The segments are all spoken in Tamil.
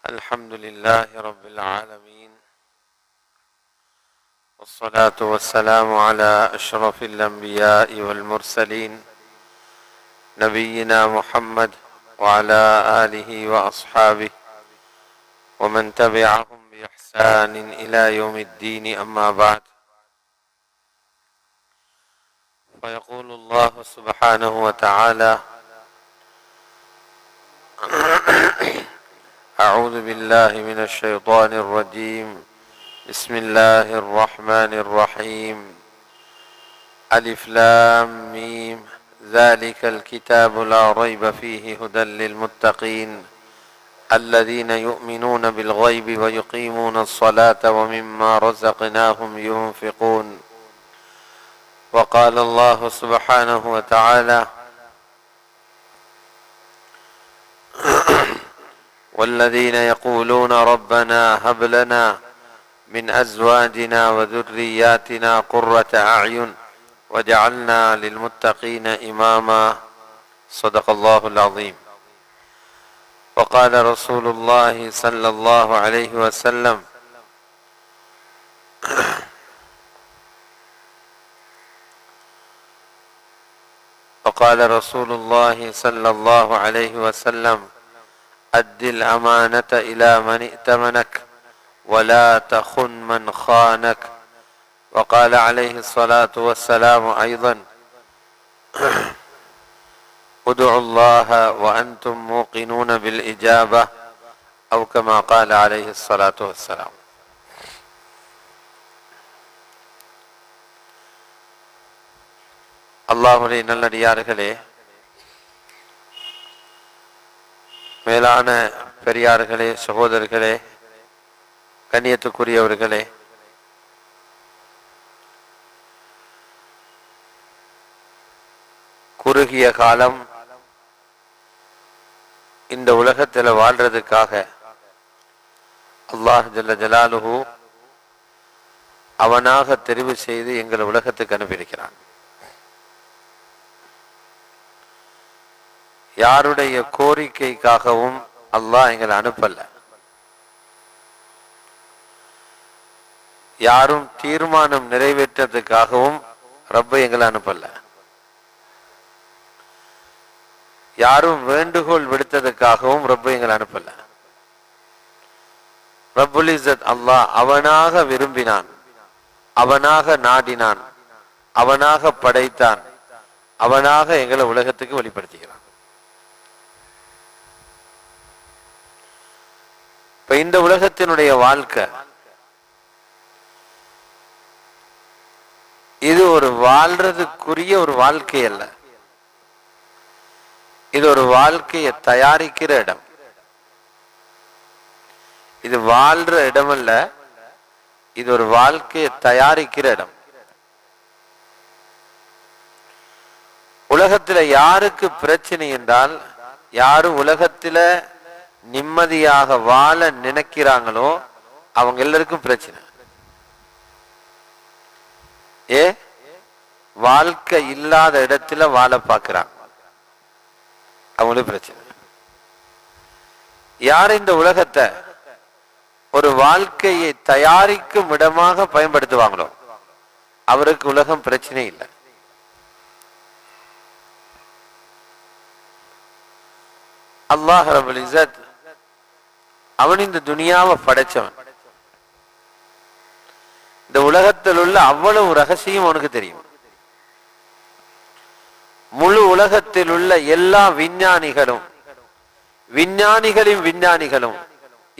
الحمد لله رب العالمين، والصلاة والسلام على أشرف الأنبياء والمرسلين نبينا محمد وعلى آله وأصحابه ومن تبعهم بإحسان إلى يوم الدين، أما بعد. فيقول الله سبحانه وتعالى: أعوذ بالله من الشيطان الرجيم. بسم الله الرحمن الرحيم. ألف لام ميم، ذلك الكتاب لا ريب فيه هدى للمتقين الذين يؤمنون بالغيب ويقيمون الصلاة ومما رزقناهم ينفقون. وقال الله سبحانه وتعالى: والذين يقولون ربنا هب لنا من أزواجنا وذرياتنا قرة أعين وجعلنا للمتقين إماما. صدق الله العظيم. وقال رسول الله صلى الله عليه وسلم: وقال رسول الله صلى الله عليه وسلم: أد الأمانة إلى من ائتمنك ولا تخن من خانك. وقال عليه الصلاة والسلام أيضا: ادعوا الله وأنتم موقنون بالإجابة، أو كما قال عليه الصلاة والسلام. அல்லாஹ்வுடைய நல்லடியார்களே, மேலான பெரியார்களே, சகோதரர்களே, கண்ணியத்துக்குரியவர்களே, குறுகிய காலம் இந்த உலகத்தில் வாழ்றதுக்காக அல்லாஹ் ஜல்ல ஜலாலுஹு அவனாக தெரிவு செய்து எங்கள் உலகத்துக்கு அனுப்பியிருக்கிறான். யாருடைய கோரிக்கைக்காகவும் அல்லாஹ் எங்களை அனுப்பல. யாரும் தீர்மானம் நிறைவேற்றதுக்காகவும் ரப்ப எங்களை அனுப்பல. யாரும் வேண்டுகோள் விடுத்ததுக்காகவும் ரப்ப எங்களை அனுப்பல. ரப்புல் இஸ்ஸத் அல்லாஹ் அவனாக விரும்பினான், அவனாக நாடினான், அவனாக படைத்தான், அவனாக எங்களை உலகத்துக்கு வெளிப்படுத்துகிறான். இப்ப இந்த உலகத்தினுடைய வாழ்க்கை இது ஒரு வாழ்றதுக்குரிய ஒரு வாழ்க்கை அல்ல. இது ஒரு வாழ்க்கையை தயாரிக்கிற இடம். இது வாழ்ற இடம் அல்ல, இது ஒரு வாழ்க்கையை தயாரிக்கிற இடம். உலகத்துல யாருக்கு பிரச்சனை என்றால், யாரு உலகத்துல நிம்மதியாக வாழ நினைக்கிறாங்களோ அவங்க எல்லாருக்கும் பிரச்சனை. வாழ்க்கை இல்லாத இடத்துல வாழ பார்க்கிறாங்க, அவங்களுக்கு பிரச்சனை. யார் இந்த உலகத்தை ஒரு வாழ்க்கையை தயாரிக்கும் இடமாக பயன்படுத்துவாங்களோ அவருக்கு உலகம் பிரச்சனை இல்லை. அல்லாஹ் ரப்புல் இஸ்ஸத் அவன் இந்த துனியாவை படைச்சவன். இந்த உலகத்தில் உள்ள அவ்வளவு ரகசியம் அவனுக்கு தெரியும். முழு உலகத்தில் உள்ள எல்லா விஞ்ஞானிகளும்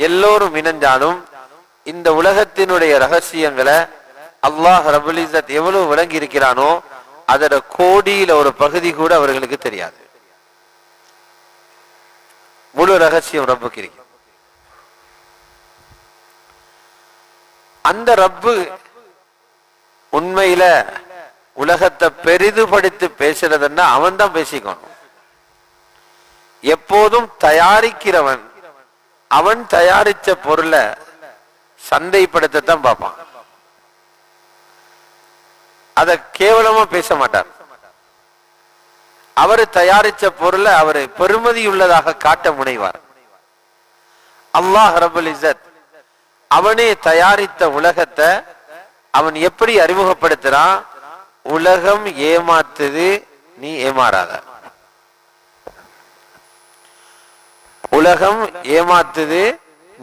எல்லோரும் இணைஞ்சாலும் இந்த உலகத்தினுடைய ரகசியங்களை அல்லாஹ் ரப்புல் இஸ்ஸத் எவ்வளவு விளங்கி இருக்கிறானோ அதோட கோடியில ஒரு பகுதி கூட அவர்களுக்கு தெரியாது. முழு ரகசியம் ரப்புக்கு இருக்கு. அந்த ரப்பு உண்மையில உலகத்தை பெரிதுபடுத்தி பேசுறதுன்னா அவன் தான் பேசிக்கணும். எப்போதும் தயாரிக்கிறவன் அவன் தயாரிச்ச பொருளை சந்தைப்படுத்தத்தான் பார்ப்பான். அத கேவலமா பேச மாட்டார். அவர் தயாரிச்ச பொருளை அவரை பெருமதி உள்ளதாக காட்ட முனைவார். அல்லாஹ் ரப்புல் இஸ்ஸத் அவனே தயாரித்த உலகத்தை அவன் எப்படி அறிமுகப்படுத்துறான்? உலகம் ஏமாத்துது, நீ ஏமாறாத. உலகம் ஏமாத்துது,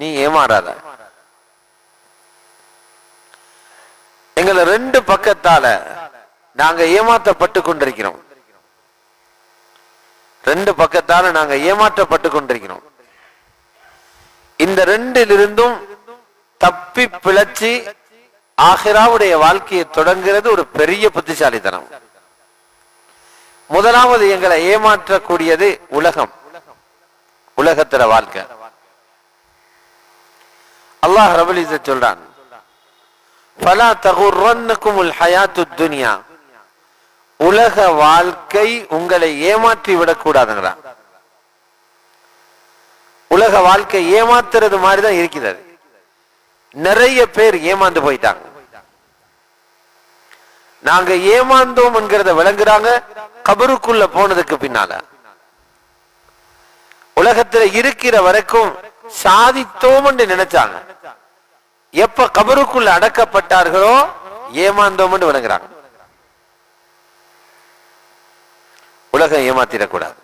நீ ஏமாறாத. எங்களை ரெண்டு பக்கத்தால நாங்க ஏமாற்றப்பட்டு கொண்டிருக்கிறோம். ரெண்டு பக்கத்தால நாங்க ஏமாற்றப்பட்டு கொண்டிருக்கிறோம். இந்த ரெண்டிலிருந்தும் தப்பி பிழைச்சி ஆகிராவுடைய வாழ்க்கையை தொடங்குறது ஒரு பெரிய புத்திசாலித்தனம். முதலாவது எங்களை ஏமாற்றக்கூடியது உலகம், உலகத்தில வாழ்க்கை. அல்லாஹ் ரப்புல் இஸ்ஸத் சொல்றான், ஃபலா தகுர்ரன்னகுமுல் ஹயாத்துத் துன்யா, உலக வாழ்க்கை உங்களை ஏமாற்றி விடக்கூடாதுங்கிறான். உலக வாழ்க்கை ஏமாத்துறது மாதிரிதான் இருக்கிறது. நிறைய பேர் ஏமாந்து போயிட்டாங்க. நாங்க ஏமாந்தோம் என்கிறத விளங்குறாங்க கபருக்குள்ள போனதுக்கு பின்னால. உலகத்துல இருக்கிற வரைக்கும் சாதித்தோம் என்று நினைச்சாங்க. எப்ப கபருக்குள்ள அடக்கப்பட்டார்களோ ஏமாந்தோம் என்று விளங்குறாங்க. உலகம் ஏமாத்திடக்கூடாது.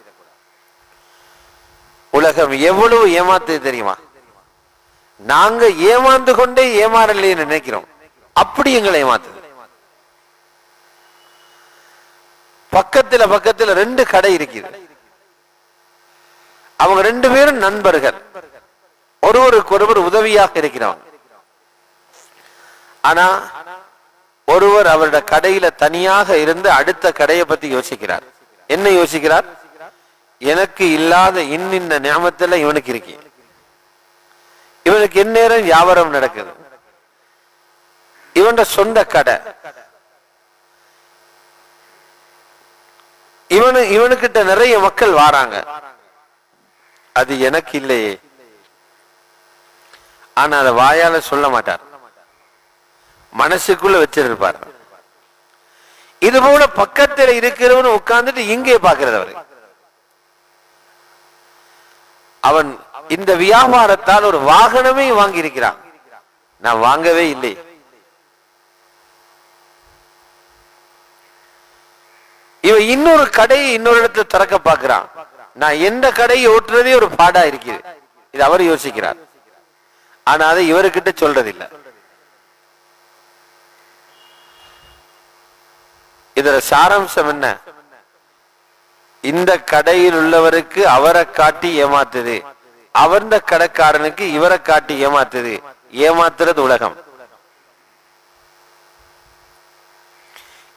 உலகம் எவ்வளவு ஏமாத்து தெரியுமா? நாங்க ஏமாந்து கொண்டே ஏமாறலைன்னு நினைக்கிறோம். அப்படி எங்களை ஏமாத்துது. பக்கத்துல ரெண்டு கடை இருக்குது. அவங்க ரெண்டு பேரும் நண்பர்கள், ஒருவருக்கு ஒருவர் உதவியாக இருக்கிறாங்க. ஆனா ஒருவர் அவருடைய கடையில தனியாக இருந்து அடுத்த கடையை பத்தி யோசிக்கிறார். என்ன யோசிக்கிறார்? எனக்கு இல்லாத இன்னின்ன நியமத்துல இவனுக்கு இருக்கு, இவனுக்கு எந்நேரம் வியாபாரம் நடக்குது, இவன் சொந்த கடை, இவனுக்கிட்ட நிறைய மக்கள் வாராங்க, அது எனக்கு இல்லையே. ஆனா அதை வாயால சொல்ல மாட்டார், மனசுக்குள்ள வச்சிருப்பார். இது போல பக்கத்தில் இருக்கிறவனு உட்கார்ந்துட்டு இங்கே பார்க்கிறது. அவன் இந்த வியாபாரத்தால் ஒரு வாகனமே வாங்கி இருக்கிறான், நான் வாங்கவே இல்லை. இவன் இன்னொரு கடையை இன்னொரு இடத்துல திறக்க பார்க்கிறான், நான் எந்த கடையை ஓட்டுறதே ஒரு பாடா இருக்குது. இது அவர் யோசிக்கிறார். ஆனா அதை இவர்கிட்ட சொல்றதில்லை. இதுல சாராம்சம் என்ன? இந்த கடையில் உள்ளவருக்கு அவரை காட்டி ஏமாத்துது, அவர்ந்த கடைக்காரனுக்கு இவரை காட்டி ஏமாத்துது. ஏமாத்துறது உலகம்.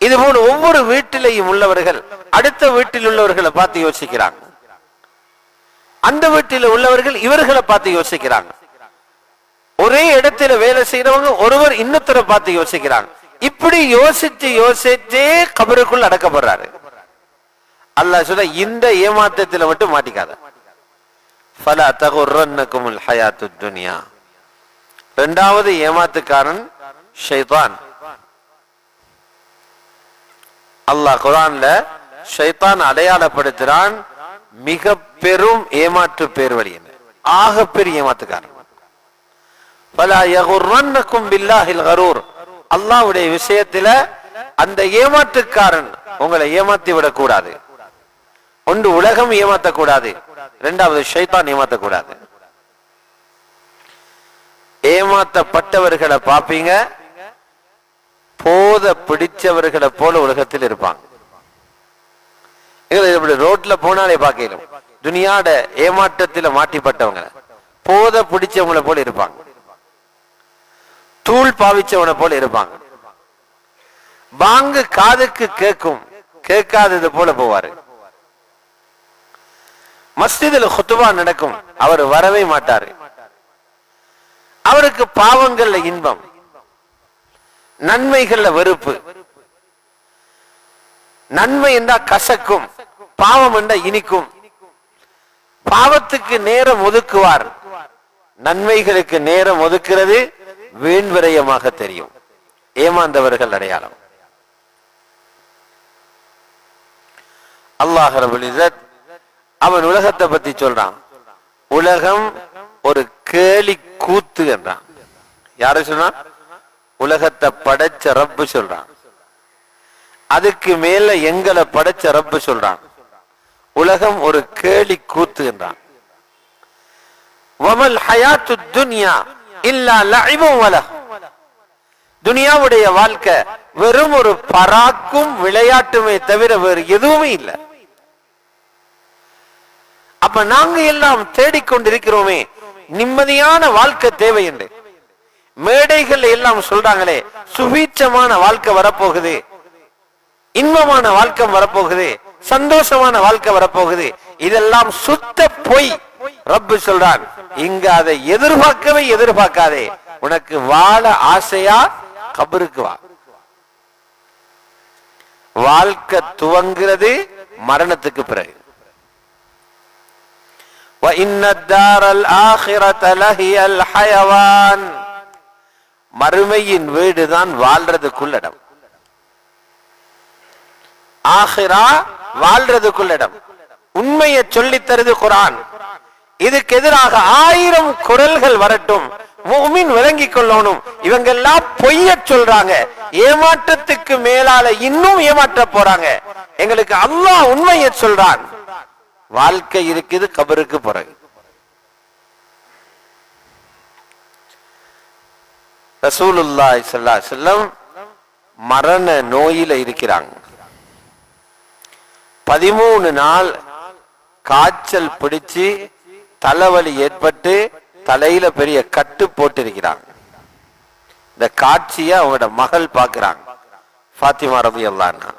இதுபோல ஒவ்வொரு வீட்டிலையும் உள்ளவர்கள் அடுத்த வீட்டில் உள்ளவர்களை பார்த்து யோசிக்கிறாங்க, அந்த வீட்டில் உள்ளவர்கள் இவர்களை பார்த்து யோசிக்கிறாங்க. ஒரே இடத்துல வேலை செய்யறவங்க ஒருவர் இன்னொருத்தரை பார்த்து யோசிக்கிறாங்க. இப்படி யோசிச்சு யோசிச்சே கபருக்குள் அடக்கப்படுறாரு. அல்லாஹ் சொல்ல, இந்த ஏமாற்றத்தில் மட்டும் மாட்டிக்காத. ஃபலா தகுர்ரன்னகுமுல் ஹயாத்துத் துன்யா. இரண்டாவது ஏமாத்துக்காரன் ஷைத்தான். அல்லாஹ் குர்ஆன்ல ஷைத்தான் அடையாளப்படுத்துறான், மிக பெரும் ஏமாற்று பேர் வழி, ஆக பெரிய ஏமாத்துக்காரன். ஃபலா யகுர்ரன்னகும் பில்லாஹில் கரூர். அல்லாஹ்வுடைய விஷயத்துல அந்த ஏமாற்றுக்காரன் உங்களை ஏமாத்தி விடக் கூடாது. ஒன்று உலகம் ஏமாத்தக்கூடாது, இரண்டாவது ஷைத்தான் ஏமாத்தக்கூடாது. ஏமாத்தப்பட்டவர்களை பார்ப்பீங்க, போத பிடிச்சவர்களை போல உலகத்தில் இருப்பாங்க. ரோட்ல போனாலே பார்க்கலாம், துனியாட ஏமாற்றத்தில் மாட்டிப்பட்டவங்க போத பிடிச்சவங்களை போல இருப்பாங்க, தூள் பாவிச்சவனை போல இருப்பாங்க. பாங்கு காதுக்கு கேட்கும், கேட்காதது போல போவாரு. மஸ்ஜிதில் குத்துபா நடக்கும், அவர் வரவே மாட்டாரு. அவருக்கு பாவங்கள்ல இன்பம், நன்மைகள்ல வெறுப்பு. நன்மை என்றா கசக்கும், பாவம் என்றா இனிக்கும். பாவத்துக்கு நேரம் ஒதுக்குவார், நன்மைகளுக்கு நேரம் ஒதுக்கிறது வீண்விரயமாக தெரியும். ஏமாந்தவர்கள் அடையாளம். அல்லாஹ் ரப்புல் இஸ்ஸத் அவன் உலகத்தை பத்தி சொல்றான். உலகம் ஒரு கேலி கூத்து என்றான். யாரு சொன்னா? உலகத்தை படைச்ச ரப்பு சொல்றான். அதுக்கு மேல எங்களை படைச்ச ரப்பு சொல்றான். உலகம் ஒரு கேலி கூத்து என்றான். வமல் ஹயாத்து துன்யா இல்லா லஇபும் வலஹ். துனியாவுடைய வாழ்க்கை வெறும் ஒரு பராக்கும் விளையாட்டுமே தவிர வேறு எதுவுமே இல்லை. அப்ப நாங்க எல்லாம் தேடிக்கொண்டிருக்கிறோமே நிம்மதியான வாழ்க்கை தேவை என்று. மேடைகள் எல்லாம் சொல்றாங்களே சுபீட்சமான வாழ்க்கை வரப்போகுது, இன்பமான வாழ்க்கை வரப்போகுது, சந்தோஷமான வாழ்க்கை வரப்போகுது. இதெல்லாம் சுத்த பொய். ரப்பு சொல்றான், இங்க அதை எதிர்பார்க்காதே. உனக்கு வாழ ஆசையா கபருக்கு வா. வாழ்க்கை துவங்கிறது மரணத்துக்கு பிறகு. மறுமையின் வீடுதான் வாழ்றதுக்குள்ளிடம். ஆகிரா வாழ்றதுக்குள்ளிடம். உண்மையை சொல்லித் தருது குர்ஆன். இதுக்கு எதிராக 1000 குரல்கள் வரட்டும், முஃமின் விளங்கிக் கொள்ளணும். இவங்க எல்லாம் பொய்ய சொல்றாங்க, ஏமாற்றத்துக்கு மேலால இன்னும் ஏமாற்ற போறாங்க. எங்களுக்கு அல்லாஹ் உண்மையை சொல்றான். வாழ்க்கை இருக்குது கபருக்கு பிறகு. ரசூலுல்லாஹி ஸல்லல்லாஹு அலைஹி வஸல்லம் மரண நோயில இருக்கிறாங்க. 13 நாள் காய்ச்சல் பிடிச்சு தலைவலி ஏற்பட்டு தலையில பெரிய கட்டு போட்டிருக்கிறாங்க. இந்த காட்சியை அவங்களோட மகள் பார்க்கிறாங்க, ஃபாத்திமா ரலியல்லாஹு அன்ஹா.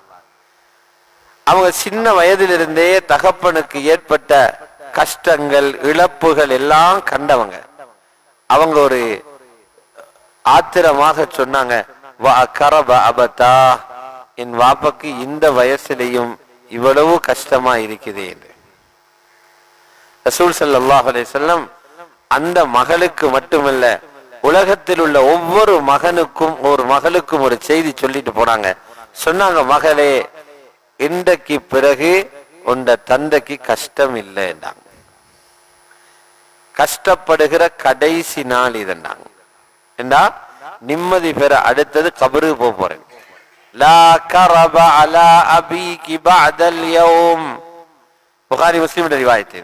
அவங்க சின்ன வயதிலிருந்தே தகப்பனுக்கு ஏற்பட்ட கஷ்டங்கள் இழப்புகள் எல்லாம் கண்டவங்க. அவங்க ஒரு ஆத்திரமாக சொன்னாங்க, என் வாப்பக்கு இந்த வயசுலையும் இவ்வளவு கஷ்டமா இருக்குது என்று. ரசூல் ஸல்லல்லாஹு அலைஹி வஸல்லம் அந்த மகளுக்கு மட்டுமல்ல, உலகத்தில் உள்ள ஒவ்வொரு மகளுக்கும் ஒரு செய்தி சொல்லிட்டு போனாங்க. சொன்னாங்க, மகளே, இன்றைக்கு பிறகு உண்ட தந்தைக்கு கஷ்டம் இல்லை என்றாங்க. கஷ்டப்படுகிற கடைசி நாள் இதுண்டாங்க. என்றா நிம்மதி பெற அடுத்தது கபருக்கு போக போறேன். லா கரப அலா அபீகி பஅதல் யௌம். புகாரி முஸ்லிம் ரிவாயத்.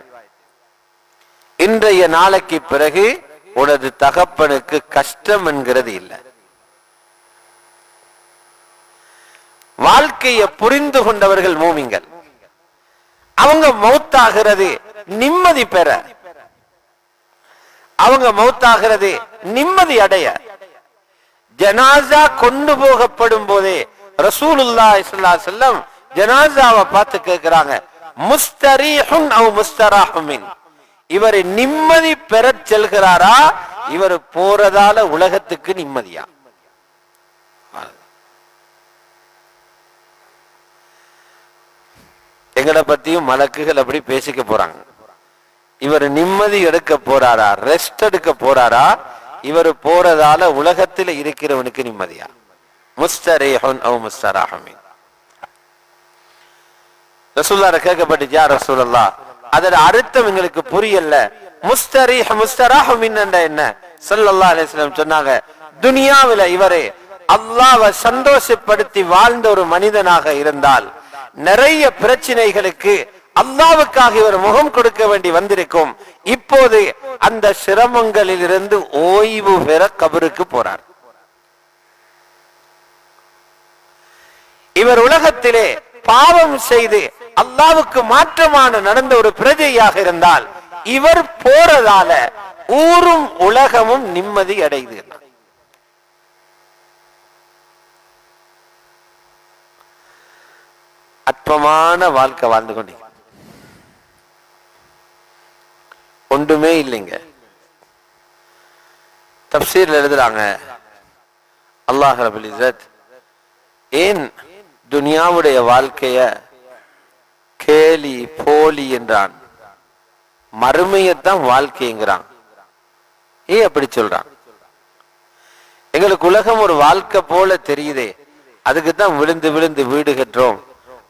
இன்றைய நாளைக்கு பிறகு உனது தகப்பனுக்கு கஷ்டம் என்கிறது இல்லை. வாழ்க்கையை புரிந்து கொண்டவர்கள் மூமின்கள். அவங்க மௌத்தாகிறது நிம்மதி பெற, அவங்க மௌத்தாகிறது நிம்மதி அடைய. ஜனாசா கொண்டு போகப்படும் போதே ரசூலுல்லாஹி ஸல்லல்லாஹு அலைஹி வஸல்லம் ஜனாசாவை பார்த்து கேட்கிறாங்க, முஸ்தரீஹுன் அவ் முஸ்தராஹுமின். இவர் நிம்மதி பெற செல்கிறாரா, இவர் போறதால உலகத்துக்கு நிம்மதியா? எங்களை பத்தியும் மலக்குகள் அப்படி பேசிக்க போறாங்க. இவர் நிம்மதி எடுக்க போறாரா, ரெஸ்ட் எடுக்க போறாரா, இவர் போறதால உலகத்தில் இருக்கிறவனுக்கு நிம்மதியா? முஸ்தரீஹுன் அவ் முஸ்தராஹுமின். ரசூலுல்லாஹ் கேட்கப்பட்டுச்சு, யா ரசூலல்லாஹ், அதோட அர்த்தம் எங்களுக்கு புரியல. முஸ்தரீஹ் முஸ்தராஹுமின் என்ன? ஸல்லல்லாஹு அலைஹி வஸல்லம் சொன்னாங்க, துனியாவில இவரே அல்லாஹ்வை சந்தோஷப்படுத்தி வாழ்ந்த ஒரு மனிதனாக இருந்தால் நிறைய பிரச்சனைகளுக்கு அல்லாஹ்வுக்காக இவர் முகம் கொடுக்க வேண்டி வந்திருக்கும். இப்போது அந்த சிரமங்களில் இருந்து ஓய்வு பெற கபருக்கு போறார். இவர் உலகத்திலே பாவம் செய்து அல்லாஹ்வுக்கு மாற்றமான நடந்த ஒரு பிரஜையாக இருந்தால் இவர் போறதால ஊரும் உலகமும் நிம்மதி அடைது. அற்பமான வாழ்க்கை வாழ்ந்து கொண்டீங்க, ஒன்றுமே இல்லைங்க. தப்சீர்ல எழுதுறாங்க, அல்லாஹ் ரப்பல் இஸ்ஸத் ஏன் துனியாவுடைய வாழ்க்கைய கேலி போலி என்றான், மறுமையத்தான் வாழ்க்கைங்கிறான். ஏன் அப்படி சொல்றான்? எங்களுக்கு உலகம் ஒரு வாழ்க்கை போல தெரியுதே, அதுக்குத்தான் விழுந்து விழுந்து வீடு கட்டுறோம்,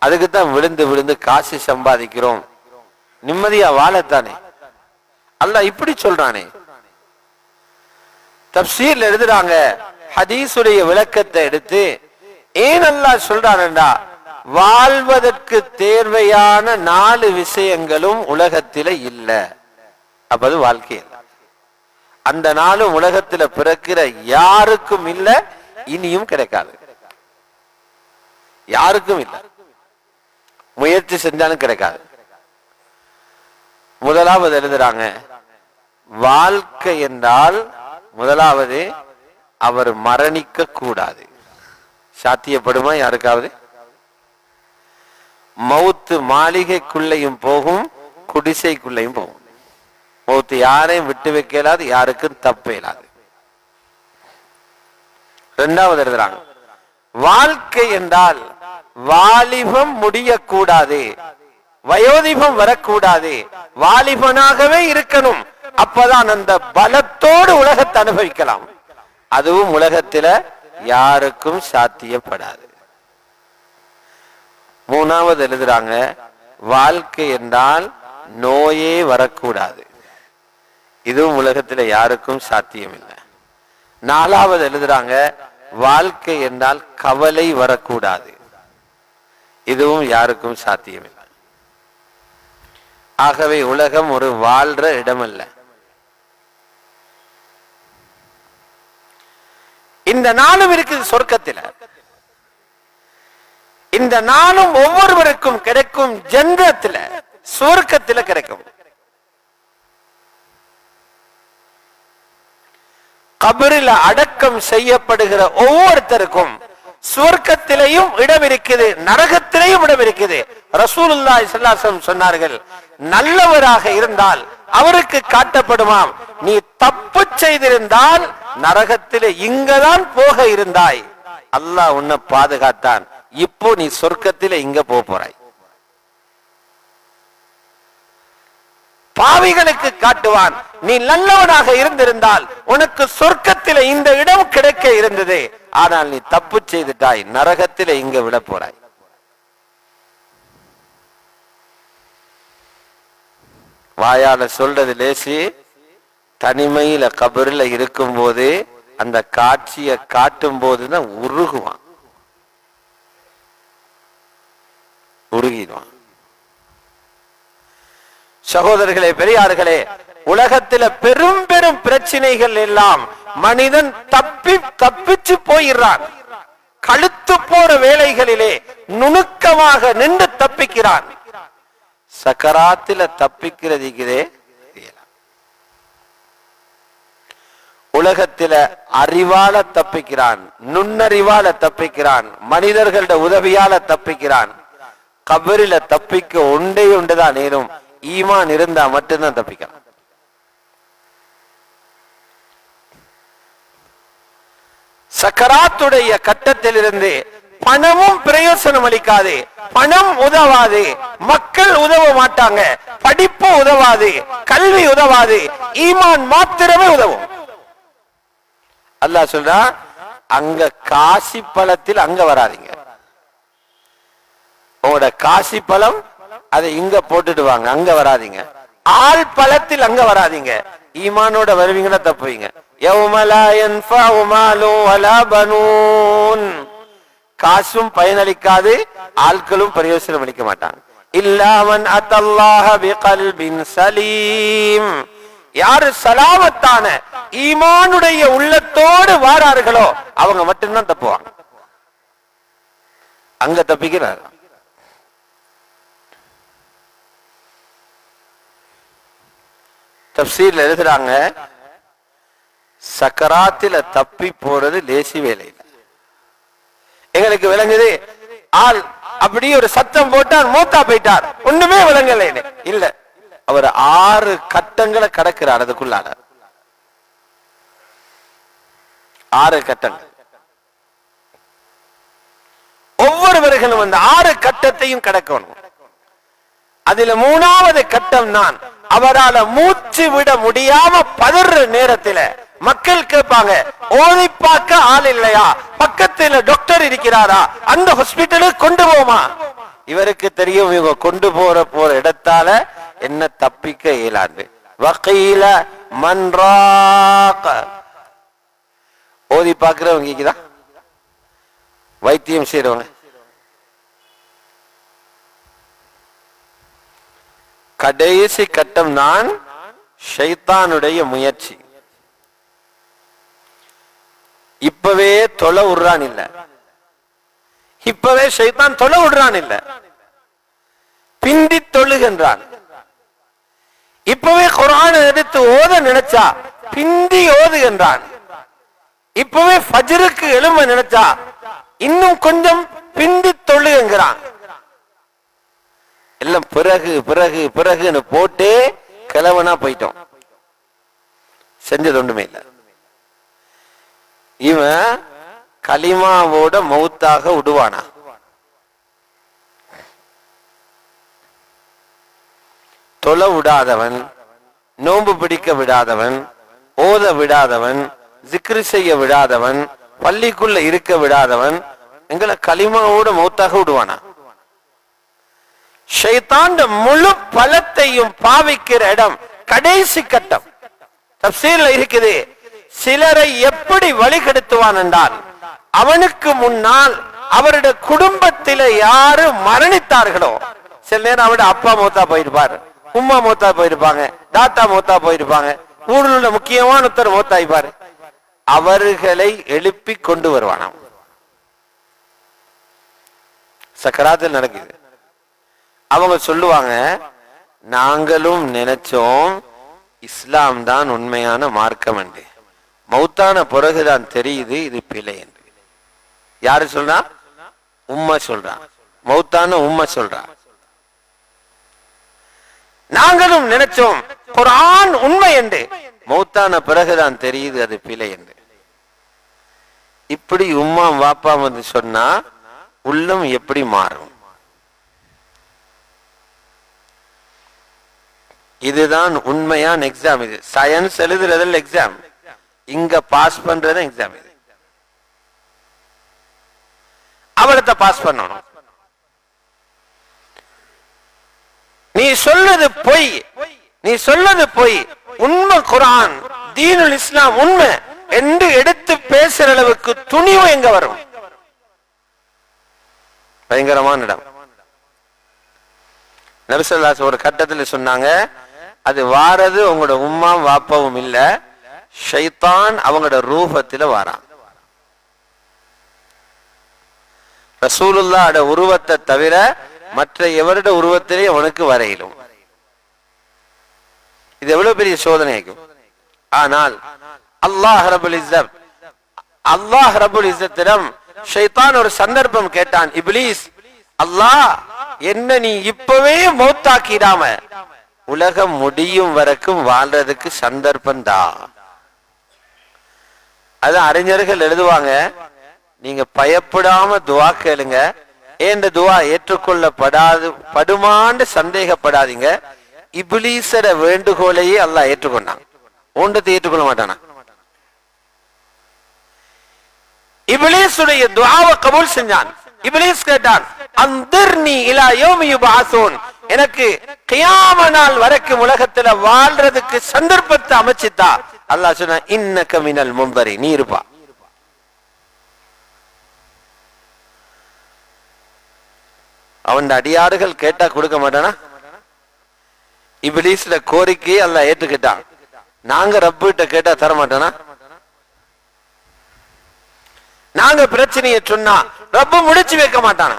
அதுக்குத்தான் விழுந்து விழுந்து காசு சம்பாதிக்கிறோம், நிம்மதியா வாழத்தானே. அல்லாஹ் இப்படி சொல்றானே. தப்சீர்ல எழுதுறாங்க, ஹதீஸுடைய விளக்கத்தை எடுத்து ஏன் அல்லாஹ் சொல்றான்டா, வாழ்வதற்கு தேவையான 4 விஷயங்களும் உலகத்தில இல்ல. அப்ப அது வாழ்க்கை இல்ல. அந்த 4 உலகத்துல பிறக்கிற யாருக்கும் இல்ல, இனியும் கிடைக்காது. யாருக்கும் இல்ல, முயற்சி செஞ்சாலும் கிடைக்காது. முதலாவது எழுதுறாங்க, வாழ்க்கை என்றால் முதலாவது அவர் மரணிக்க கூடாது. சாத்தியப்படுமா யாருக்காவது? மவுத்து மாளிகைக்குள்ளையும் போகும், குடிசைக்குள்ளையும் போகும். மவுத்து யாரையும் விட்டு வைக்கலாது, யாருக்கும் தப்பு இயலாது. இரண்டாவது எழுதுறாங்க, வாழ்க்கை என்றால் வாலிபம் முடியக்கூடாது, வயோதிபம் வரக்கூடாது, வாலிபனாகவே இருக்கணும். அப்பதான் அந்த பலத்தோடு உலகத்தை அனுபவிக்கலாம். அதுவும் உலகத்தில யாருக்கும் சாத்தியப்படாது. மூணாவது எழுதுறாங்க, வாழ்க்கை என்றால் நோயே வரக்கூடாது. இதுவும் உலகத்துல யாருக்கும் சாத்தியம் இல்லை. நாலாவது எழுதுறாங்க, வாழ்க்கை என்றால் கவலை வரக்கூடாது. இதுவும் யாருக்கும் சாத்தியம் இல்லை. ஆகவே உலகம் ஒரு வாழ்ற இடமல்ல. இந்த நாளும் இருக்குது சொர்க்கத்தில். இந்த நாளும் ஒவ்வொருவருக்கும் கிடைக்கும், ஜன்னத்தில் சொர்க்கத்தில் கிடைக்கும். கபரில் அடக்கம் செய்யப்படுகிற ஒவ்வொருத்தருக்கும் சுவர்க்கத்திலேயும் இடம் இருக்குது, நரகத்திலேயும் இடம் இருக்குது. ரசூலுல்லாஹி ஸல்லல்லாஹு அலைஹி வஸல்லம் சொன்னார்கள், நல்லவராக இருந்தால் அவருக்கு காட்டப்படுமாம், நீ தப்பு செய்திருந்தால் நரகத்திலே இங்கதான் போக இருந்தாய், அல்லாஹ் உன்னை பாதுகாத்தான், இப்போ நீ சொர்க்கத்திலே இங்க போறாய். பாவிகளுக்கு காட்டுவான், நீ நல்லவனாக இருந்திருந்தால் உனக்கு சொர்க்கத்திலே இந்த இடம் கிடைக்க இருந்தது, ஆனால் நீ தப்பு செய்துட்டாய், நரகத்திலே இங்க விட போறாய். வாயால சொல்றது லேசி, தனிமையில கபரில் இருக்கும் போது அந்த காட்சியை காட்டும் போதுதான் உருகுவான், உருகிடுவான். சகோதரர்களே, பெரியார்களே, உலகத்தில பெரும் பெரும் பிரச்சனைகள் எல்லாம் மனிதன் தப்பிச்சு போயிடுறான். கழுத்து போற வேளைகளிலே நுணுக்கமாக நின்று தப்பிக்கிறான். சக்கராத்தில தப்பிக்கிறதுக்குதே உலகத்தில அறிவால தப்பிக்கிறான், நுண்ணறிவால தப்பிக்கிறான், மனிதர்களோட உதவியால தப்பிக்கிறான். கபரில தப்பிக்க ஒன்றுதான் நேரும், ஈமான் இருந்தா மட்டும்தான் தப்பிக்கலாம். சக்கராத்துடைய கட்டத்தில் இருந்து பணமும் பிரயோசனம் அளிக்காது, பணம் உதவாது, மக்கள் உதவ மாட்டாங்க, படிப்பு உதவாது, கல்வி உதவாது, ஈமான் மாத்திரமே உதவும். அல்லாஹ் சொல்றா, அங்க காசி பழத்தில் அங்க வராதீங்க, உங்களோட காசி பழம் அதை இங்க போட்டுட்டு வாங்க, அங்க வராதீங்க. ஆள் பழத்தில் அங்க வராதீங்க, ஈமானோட வருவீங்கன்னா தப்புவீங்க. காசும் பயனளிக்காது, ஆட்களும் பிரயோசனம் அளிக்க மாட்டாங்க. இல்லாமன் அத்தல்லாஹ பிகல்பின் சலீம், யாரு சலாமத்தான ஈமானுடைய உள்ளத்தோடு வாரார்களோ அவங்க மட்டும்தான் தப்புவாங்க. அங்க தப்பிக்கிறார். தப்சீர்ல எழுதுறாங்க, சக்கராத்தில தப்பி போறது லேசி வேலை. எங்களுக்கு விளங்குது, ஆள் அப்படியே ஒரு சத்தம் போட்டார், மூத்தா போயிட்டார், ஒண்ணுமே விளங்கல இல்ல, அவர் 6 கட்டங்களை கடக்கிறார். அதுக்குள்ளால 6 கட்டங்கள், ஒவ்வொருவர்களும் அந்த 6 கட்டத்தையும் கடக்கணும். அதுல 3வது கட்டம் தான், அவரால் மூச்சு விட முடியாம பதற நேரத்தில் மக்கள் கேட்பாங்க, ஓதி பார்க்க ஆள் இல்லையா, பக்கத்துல டாக்டர் இருக்கிறாரா, அந்த ஹாஸ்பிட்டலுக்கு கொண்டு போமா. இவருக்கு தெரியும், இவங்க கொண்டு போற இடத்தால என்ன தப்பிக்க இயலாது. வகீல மன்றாக, ஓதி பார்க்கிறவங்க தான் வைத்தியம் செய்யறவங்க. கடைசி கட்டம் தான் ஷைத்தானுடைய முயற்சி. இப்பவே தொலை விடுறான் இல்ல, இப்பவே ஷைத்தான் தொலை விடுறான் இல்ல, பிந்தி தொழுகின்றான். இப்பவே குர்ஆனை எடுத்து ஓத நினைச்சா பிந்தி ஓதுகின்றான். இப்பவே ஃபஜ்ருக்கு எழும்ப நினைச்சா இன்னும் கொஞ்சம் பிந்தி தொழுகிறான். எல்லாம் பிறகு பிறகு பிறகுன்னு போட்டே கிழவனா போயிட்டோம், செஞ்சது ஒண்ணுமே இல்லை. இவன் கலிமாவோட மௌத்தாக விடுவானா? தொலை விடாதவன், நோன்பு பிடிக்க விடாதவன், ஓத விடாதவன், ஜிக்ரு செய்ய விடாதவன், பள்ளிக்குள்ள இருக்க விடாதவன் எங்களை கலிமாவோட மௌத்தாக விடுவானா? ஷைத்தான் முழு பலத்தையும் பாவிக்கிற இடம் கடைசி கட்டம். தப்சீர்ல இருக்குது, சிலரை எப்படி வழிகெடுத்துவான் என்றால், அவனுக்கு முன்னால் அவருடைய குடும்பத்தில யாரு மரணித்தார்களோ, சில நேரம் அவருடைய அப்பா மூத்தா போயிருப்பாரு, உம்மா மூத்தா போயிருப்பாங்க, தாத்தா மூத்தா போயிருப்பாங்க, ஊரில் உள்ள முக்கியமான ஒருத்தர் மூத்தாய்ப்பாரு, அவர்களை எழுப்பி கொண்டு வருவானாம். சக்கராத்தில் நடக்குது. அவங்க சொல்லுவாங்க, நாங்களும் நினைச்சோம் இஸ்லாம் தான் உண்மையான மார்க்கம் என்று, மௌத்தான பிறகுதான் தெரியுது இது பிழை என்று. யாரு சொல்றா? உம்மா சொல்றா, மௌத்தான உம்மா சொல்றா. நாங்களும் நினைச்சோம் குர்ஆன் உண்மை என்று, மௌத்தான பிறகுதான் தெரியுது அது பிழை என்று. இப்படி உம்மா வாப்பா வந்து சொன்னா உள்ளம் எப்படி மாறும்? இதுதான் உண்மையான எக்ஸாம். இது சயின்ஸ் எழுதுறதில் எக்ஸாம், இங்க பாஸ் பண்றது எக்ஸாம். இது அவளத்தை பாஸ் பண்ணணும். நீ சொல்றது பொய், நீ சொல்றது பொய், உண்மை குர்ஆன் தீனுல் இஸ்லாம் உண்மை என்று எடுத்து பேசுற அளவுக்கு துணிவு எங்க வரும்? பயங்கரமான இடம். நபி ஸல்லல்லாஹு அலைஹி ஒரு கட்டத்தில் சொன்னாங்க, அது வாரது உங்களோட உம்மா வாப்பாவும் இல்ல, ஷைத்தான் அவங்களோட ரூபத்துல வாரான். ரசூலுல்லாஹ்வோட உருவத்தை தவிர மற்ற எவருடைய உருவத்திலே அவனுக்கு வரையிலும். இது எவ்வளவு பெரிய சோதனைக்கும். ஆனால் அல்லாஹ் ரப்புல் இஸ்ஸத்திடம் ஷைத்தான் ஒரு சந்தர்ப்பம் கேட்டான், இப்லீஸ், அல்லாஹ் என்ன நீ இப்பவே மௌத்தாக்கிடாம உலகம் முடியும் வரைக்கும் வாழ்றதுக்கு சந்தர்ப்பம் தான். அது அறிஞர்கள் எழுதுவாங்க, நீங்க பயப்படாம துவா கேளுங்க, ஏன் துவா ஏற்றுக்கொள்ளப்படாது படுமான்னு சந்தேகப்படாதீங்க. இப்லீஸோட வேண்டுகோளையே அல்லாஹ் ஏற்றுக்கொண்டான், ஒன்றத்தை ஏற்றுக்கொள்ள மாட்டானா? இப்லீஸுடைய துஆவை கபூல் செஞ்சான். இப்லீஸ் கேட்டான், அன்திர்னி இலா யௌமி யுபஅஸூன், எனக்கு கியாம நாள் வரைக்கும் உலகத்துல வாழ்றதுக்கு சந்தர்ப்பத்தை அமைச்சிட்டா. அல்லாஹ் சொன்னா, இன்னக மினல் முன்தரி, நீ இருப்பா. அவன் அடியாறுகள் கேட்டா கொடுக்க மாட்டானா? இப்லீஸ்ல கோரிக்கையை அல்லாஹ் ஏற்றுக்கிட்டான். நாங்க ரப்பிட்ட கேட்டா தர மாட்டானா? நாங்க பிரச்சனையை சொன்னா ரப்பு முடிச்சு வைக்க மாட்டானா?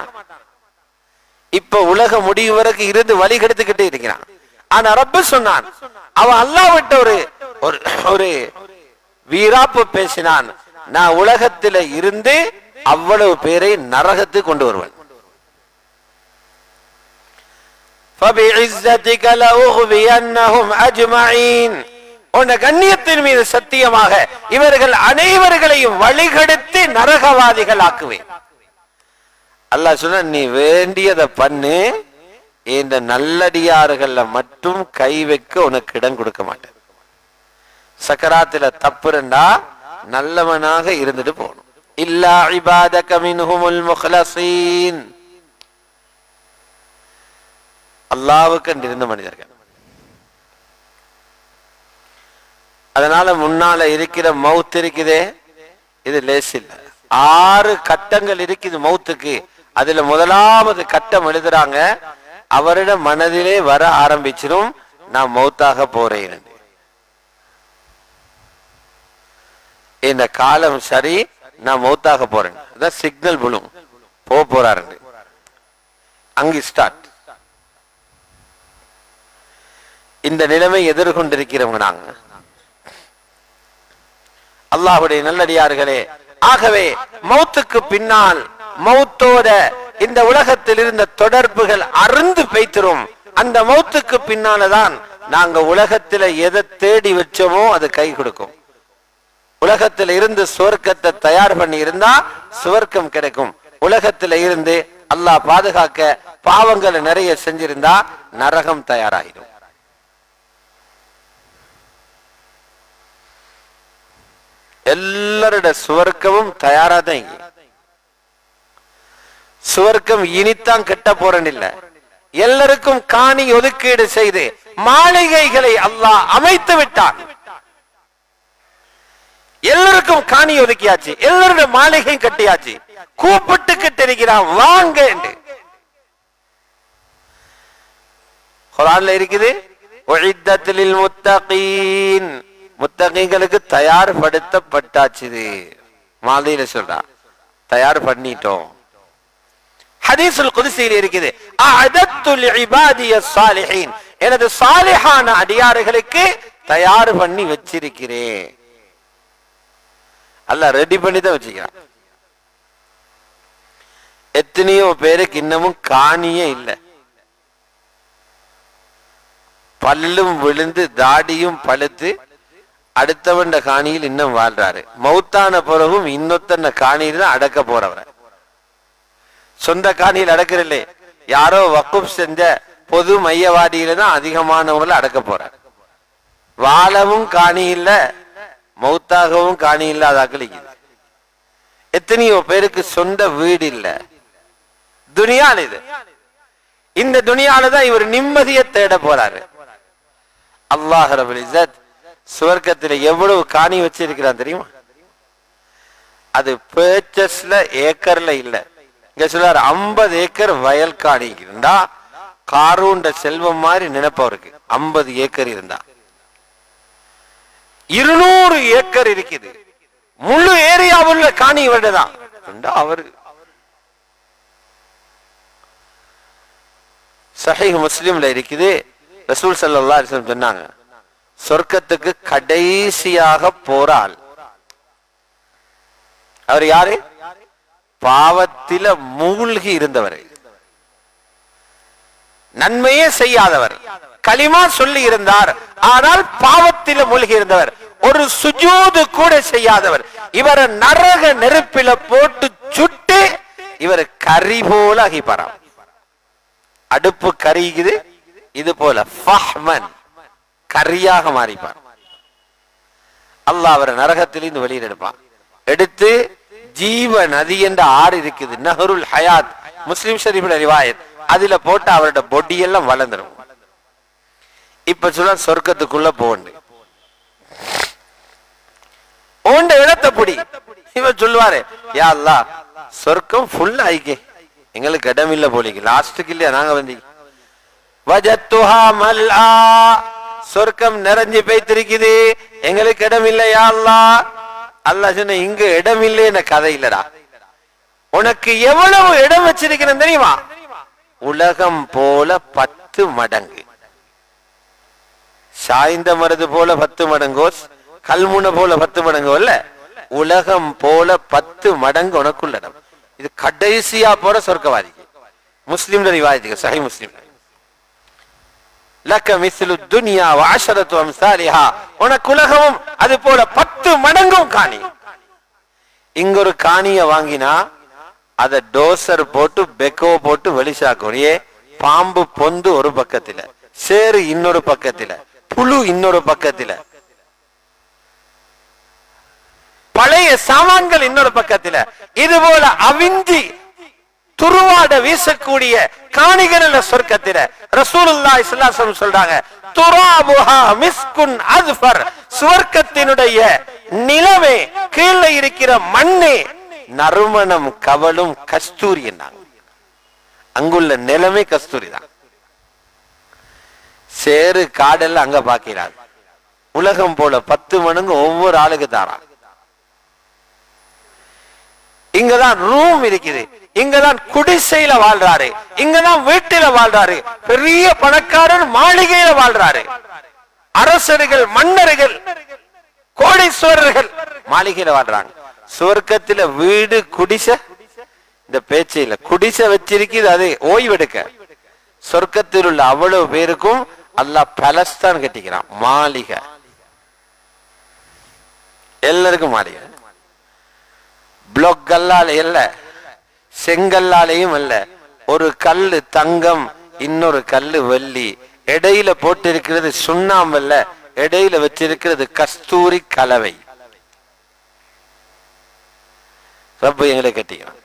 இப்ப உலகம் முடியும் வரைக்கும் இருந்து வழி கெடுத்துக்கிட்டே இருக்கிறான். ஆனா ரப்பு சொன்னான், அவன் அல்லாஹ் விட்ட ஒரு வீராப்பு பேசினான், நான் உலகத்தில இருந்து அவ்வளவு பேரை நரகத்துக்கு கொண்டு வருவேன். فَبِعِزَّتِكَ لَأُغْوِيَنَّهُمْ أَجْمَعِينَ, உன்ன கண்ணியத்தின் மீது சத்தியமாக இவர்கள் அனைவர்களையும் வழிகெடுத்து நரகவாதிகள் ஆக்குவேன். அல்லாஹ் சொன்ன, நீ வேண்டியதை பண்ணு, இந்த நல்லடியார்கள மட்டும் கை வைக்க உனக்கு இடம் கொடுக்க மாட்டேன். சக்கராத்துல தப்புறண்டா நல்லவனாக இருந்துட்டு போகணும். இல்லா இபாதக மின்ஹுமுல் முக்லஸீன், அல்லாஹ்வுக்கு இருந்த மனிதர்கள். அதனால முன்னால இருக்கிற மவுத் இருக்குதே, இது லேஸ் இல்ல. 6 கட்டங்கள் இருக்குது மௌத்துக்கு. அதுல முதலாவது கட்டம் எழுதுறாங்க, அவரிட மனதிலே வர ஆரம்பிச்சிடும் நான் மௌத்தாக போறேன், இந்த காலம் சரி, நான் மௌத்தாக போறேன், அதான் சிக்னல் விழும், போறாரு. அங்கு ஸ்டார்ட். இந்த நிலைமை எதிர்கொண்டிருக்கிறவங்க நாங்க, அல்லாஹ்வுடைய நல்லடியார்களே. ஆகவே மௌத்துக்கு பின்னால் மௌத்தோட இந்த உலகத்தில் இருந்த தொடர்புகள் அருந்து பெய்திரும். அந்த மௌத்துக்கு பின்னால்தான் நாங்க உலகத்துல எதை தேடி வச்சோமோ அது கை கொடுக்கும். உலகத்துல இருந்து சுவர்க்கத்தை தயார் பண்ணி இருந்தா சுவர்க்கம் கிடைக்கும். உலகத்துல இருந்து அல்லாஹ் பாதுகாக்க பாவங்களை நிறைய செஞ்சிருந்தா நரகம் தயாராகிடும். எல்லாரோட சுவர்க்கமும் தயாராதான். சுவர்க்கம் இனித்தான் கெட்ட போறேன் இல்ல, எல்லாருக்கும் காணி ஒதுக்கீடு செய்து மாளிகைகளை அல்லாஹ் அமைத்து விட்டான். எல்லாருக்கும் காணி ஒதுக்கியாச்சு, எல்லாரோட மாளிகையும் கட்டியாச்சு. கூப்பிட்டு கிட்டிருக்கிறான் வாங்க என்று. குர்ஆன்ல இருக்குது, உஇத்தத்தில் முத்தகீன், முத்தகீன்களுக்கு தயார்படுத்தப்பட்டாச்சு. மாதிரில சொல்றா தயார் பண்ணிட்டோம். ஹதீஸுல் குத்ஸியில் இருக்குது, அஅதத்து லிஇபாதியஸ் ஸாலிஹீன், எனது சாலிஹான அடியார்களுக்கு தயார் பண்ணி வச்சிருக்கிறேன். அல்லாஹ் ரெடி பண்ணி தான் வச்சுக்கிறான். எத்தனையோ பேருக்கு இன்னமும் காணியே இல்லை, பல்லும் விழுந்து தாடியும் பழுத்து அடுத்தவண்ட காணியில் இன்னும் வாழ்றாரு. மௌத்தான பிறகும் இன்னொத்தன காணியில் தான் அடக்க போறவர. சொந்த காணியில் அடக்கிறல்லே, யாரோ வக்குப் செஞ்ச பொது மையவாடியில தான் அதிகமானவங்களை அடக்க போற. வாழவும் காணி இல்ல, மௌத்தாகவும் காணி இல்லாத அகலிக்குது. எத்தனையோ பேருக்கு சொந்த வீடு இல்ல. துனியால இது, இந்த துனியால தான் இவர் நிம்மதியை தேட போறாரு. அல்லாஹ் ரப்பல் இஸ்ஸத் சுவர்க்கத்துல எவ்வளவு காணி வச்சிருக்கிறான் தெரியுமா? அது பர்ச்சஸ்ல ஏக்கர்ல இல்ல. இங்க சொல்றாரு 50 ஏக்கர் வயல் காணி இருந்தா காரூண்ட செல்வம் மாதிரி நினைப்பவருக்கு 50 ஏக்கர் இருந்தா 200 ஏக்கர் இருக்குது. முழு ஏரியாவுள்ள காணி இவர்தான். அவரு சஹீஹ் முஸ்லிம்ல இருக்குது, ரசூல் ஸல்லல்லாஹு அலைஹி வஸல்லம் சொன்னாங்க, சொர்க்கத்துக்கு கடைசியாக போறால் அவர் யாரு? பாவத்தில மூழ்கி இருந்தவர், நன்மையே செய்யாதவர், களிமா சொல்லி இருந்தார் ஆனால் பாவத்தில மூழ்கி இருந்தவர், ஒரு சுஜூது கூட செய்யாதவர். இவரை நரக நெருப்பில போட்டு சுட்டு இவர் கரி போல ஆகிப்பாராம். அடுப்பு கரிக்குது, இது போல ஃபஹ்மன் கரியாக மாறிப்பார். அல்லாஹ் அவரை நரகத்திலிருந்து வெளியில் எடுப்பான். எடுத்து ஜீவ நதி என்ற ஆறு இருக்குது, நஹருல் ஹயாத், முஸ்லிம் ஷரீஃப்ல ரிவாயத், அதுல போட்டு அவரோட பொடி எல்லாம் வளர்ந்துடும். இப்ப சொல்ல சொர்க்கத்துக்குள்ள போண்டு ஓண்ட இடத்தை புடி. இவன் சொல்லுவாரு, யா அல்லாஹ் சொர்க்கம் ஃபுல் ஆயிக்கே, எங்களுக்கு இடம் இல்ல போலிக்கு, லாஸ்டுக்கு இல்லையா நாங்க வந்து வஜத்துஹா மல்ஆ, சொர்க்கம் நிறைஞ்சு போய்த்திருக்குது, எங்களுக்கு இடம் இல்லை யா அல்லாஹ். அல்லாஹ் சொன்ன, இங்க இடம் இல்லைன்னு கதை இல்லடா, உனக்கு எவ்வளவு இடம் வச்சிருக்கிறேன் தெரியுமா? உலகம் போல 10 மடங்கு, சாய்ந்த மருது போல 10 மடங்கோஸ், கல்முனை போல 10 மடங்கோ இல்ல, உலகம் போல 10 மடங்கு உனக்குள்ள இடம். இது கடைசியா போற சொர்க்கவாதிக்கு. முஸ்லிம்ல ரிவாயத்துக்கு, சஹீஹ் முஸ்லிம், லக்க மிஸ்லு துன்யா வ அஷரத்து அம்சாலிஹா, உனக்கு உலகமும் அது போல 10 மடங்கும் காணி. இங்க ஒரு காணிய வாங்கினா அத டோசர் போட்டு பெக்கோ போட்டு வெளிசாக்கணும். பாம்பு பொந்து ஒரு பக்கத்துல, சேரு இன்னொரு பக்கத்துல, புழு இன்னொரு பக்கத்துல, பழைய சாமான்கள் இன்னொரு பக்கத்துல, இது போல அவிஞ்சி துருவாட வீசக்கூடிய காணிகள் சொர்க்கத்தில. ரசூலுல்லாஹி ஸல்லல்லாஹு அலைஹி வஸல்லம் சொல்றாங்க, துராபுஹா மிஸ்குன் அஸ்ஃபர், சுவர்க்கத்தினுடைய நிலவே, கீழே இருக்கிற மண்ணே, நறுமணம் கவலும் கஸ்தூரி என்னாங்க. அங்குள்ள நிலமே கஸ்தூரி தான். சேரு காடெல்லாம் அங்க பாக்கிறார். உலகம் போல 10 மடங்கு ஒவ்வொரு ஆளுக்கு தாரான். இங்கதான் ரூம் இருக்குது, இங்கதான் குடிசையில வாழ்றாரு, இங்கதான் வீட்டில வாழ்றாரு. பெரிய பணக்காரர் மாளிகையில வாழ்றாரு. அரசர்கள், மன்னர்கள், கோடீஸ்வரர்கள் மாளிகையில வாழ்றாங்க. சுவர்க்கத்துல வீடு குடிசை இந்த பேச்சு இல்ல. குடிசை வச்சிருக்குது, அது ஓய்வெடுக்க. சொர்க்கத்தில் உள்ள அவ்வளவு பேருக்கும் அல்லாஹ் பலஸ்தான் கட்டிக்கிறான், மாளிகை. எல்லாருக்கும் மாளிகை. பிளாக் கல்லால இல்ல, செங்கல்லாலையும் அல்ல. ஒரு கல்லு தங்கம், இன்னொரு கல்லு வெள்ளி. இடையில போட்டிருக்கிறது சுண்ணாம்பல்ல, இடையில வச்சிருக்கிறது கஸ்தூரி கலவை. ரப்பு எங்களை கட்டிக்கிறான்.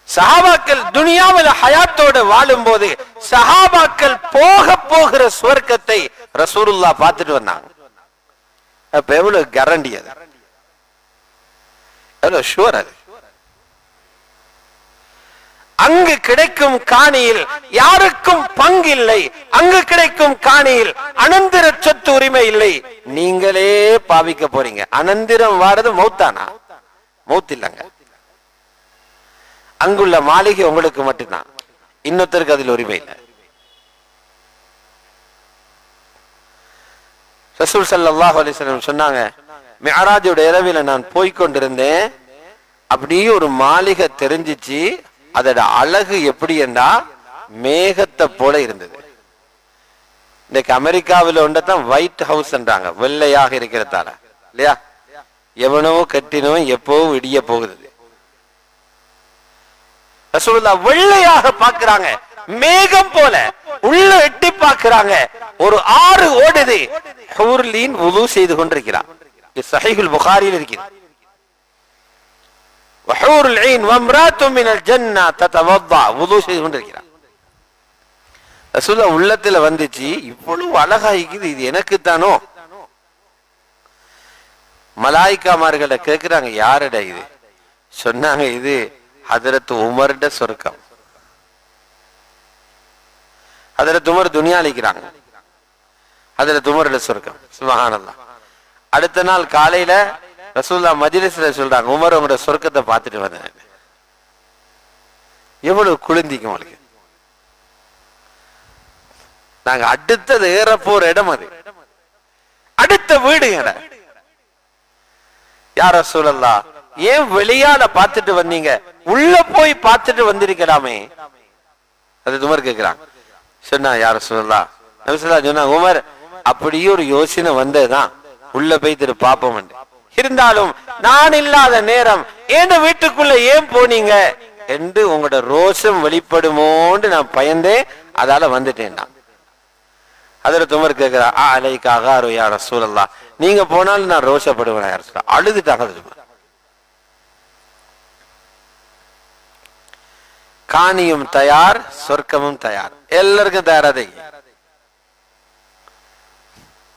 சஹாபாக்கள் துனியாவில் ஹயாத்தோடு வாழும் போது சஹாபாக்கள் போக போகிற சுவர்க்கத்தை ரசூலுல்லாஹ் பார்த்துட்டு வந்தாங்க. அப்ப எவ்வளவு கேரண்டி, அது எவ்வளவு ஷூர். அது அங்கு கிடைக்கும் காணியில் யாருக்கும் பங்கில்லை. அங்கு கிடைக்கும் காணியில் அனந்திர சொத்து உரிமை இல்லை. நீங்களே பாவிக்க போறீங்க. அனந்திரம் வாரது மௌத்தானா? மௌத் இல்லங்க. அங்குள்ள மாளிகை உங்களுக்கு மட்டும்தான், இன்னொருத்தருக்கு அதில் உரிமை இல்லை. ரசூல் ஸல்லல்லாஹு அலைஹி வஸல்லம் சொன்னாங்க, மிஅராஜோட இரவில நான் போய்கொண்டிருந்தேன். அப்படியே ஒரு மாளிகை தெரிஞ்சிச்சு. அதோட அழகு எப்படி என்றா மேகத்தை போல இருந்தது. இன்னைக்கு அமெரிக்காவில் ஒன்றதான் ஒயிட் ஹவுஸ் என்றாங்க, வெள்ளையாக இருக்கிறதால இல்லையா? எவனோ கட்டினவன் எப்பவும் இடிய போகுது. ரசூலுல்லாஹ் வெள்ளையாக பார்க்கிறாங்க, மேகம் போல. உள்ள எட்டி பார்க்கிறாங்க, ஒரு ஆறு ஓடுது. ஹூர்லீன் வுது செய்து கொண்டிருக்கிறார். இது ஸஹீஹுல் புகாரியில் இருக்கிறது. வஹூருல் ஈன் வம்ராத்து மினல் ஜன்னah ததவضா, வுது செய்து கொண்டிருக்கிறார். ரசூலுல்லாஹ் உள்ளத்துல வந்துச்சு, இவ்வளவு அழகா இருக்குது, இது எனக்கு தானோ? மலாயிகாமார்களை கேட்கிறாங்க, யாரடா இது? சொன்னாங்க, இது ஹதரத் உமர்ட சொர்க்கம். ஹதரத் உமர் துனியா அளிக்கிறாங்க, ஹதரத் உமர்ட சொர்க்கம். சுப்ஹானல்லாஹ். அடுத்த நாள் காலையில ரசூலுல்லாஹ் மஜ்லிஸ்ல சொல்றாங்க, உமர் உங்களோட சொர்க்கத்தை பார்த்துட்டு வந்தேன். எவ்வளவு குளிர்ந்திக்கும் உங்களுக்கு. நாங்க அடுத்தது ஏற போற இடம் அது, அடுத்த வீடு இடம். யா ரசூலல்லாஹ், ஏன் வெளியால பார்த்துட்டு வந்தீங்க? உள்ள போய் பார்த்துட்டு வந்திருக்கலாமே. அது உமர் கேட்கிறான். சொன்னா, யா ரசூலல்லாஹ், நபி ஸல்லல்லாஹு அலைஹி வஸல்லம், உமர் அப்படியே ஒரு யோசனை வந்ததுதான், உள்ள போய் திரு பாப்போம். இருந்தாலும் நான் இல்லாத நேரம் ஏன் வீட்டுக்குள்ள ஏன் போனீங்க என்று உங்களோட ரோஷம் வெளிப்படுமோன்னு நான் பயந்தேன், அதால வந்துட்டேன். ஹதரத் உமர் கேட்கிறா, அலைக அகாரு யா ரசூலல்லாஹ், நீங்க போனாலும் நான் ரோஷப்படுவேன் யா ரசூலல்லாஹ். அழுதுட்டாங்க. காணியும் தயார், சொர்க்கமும் தயார், எல்லாருக்கும் தயாராதே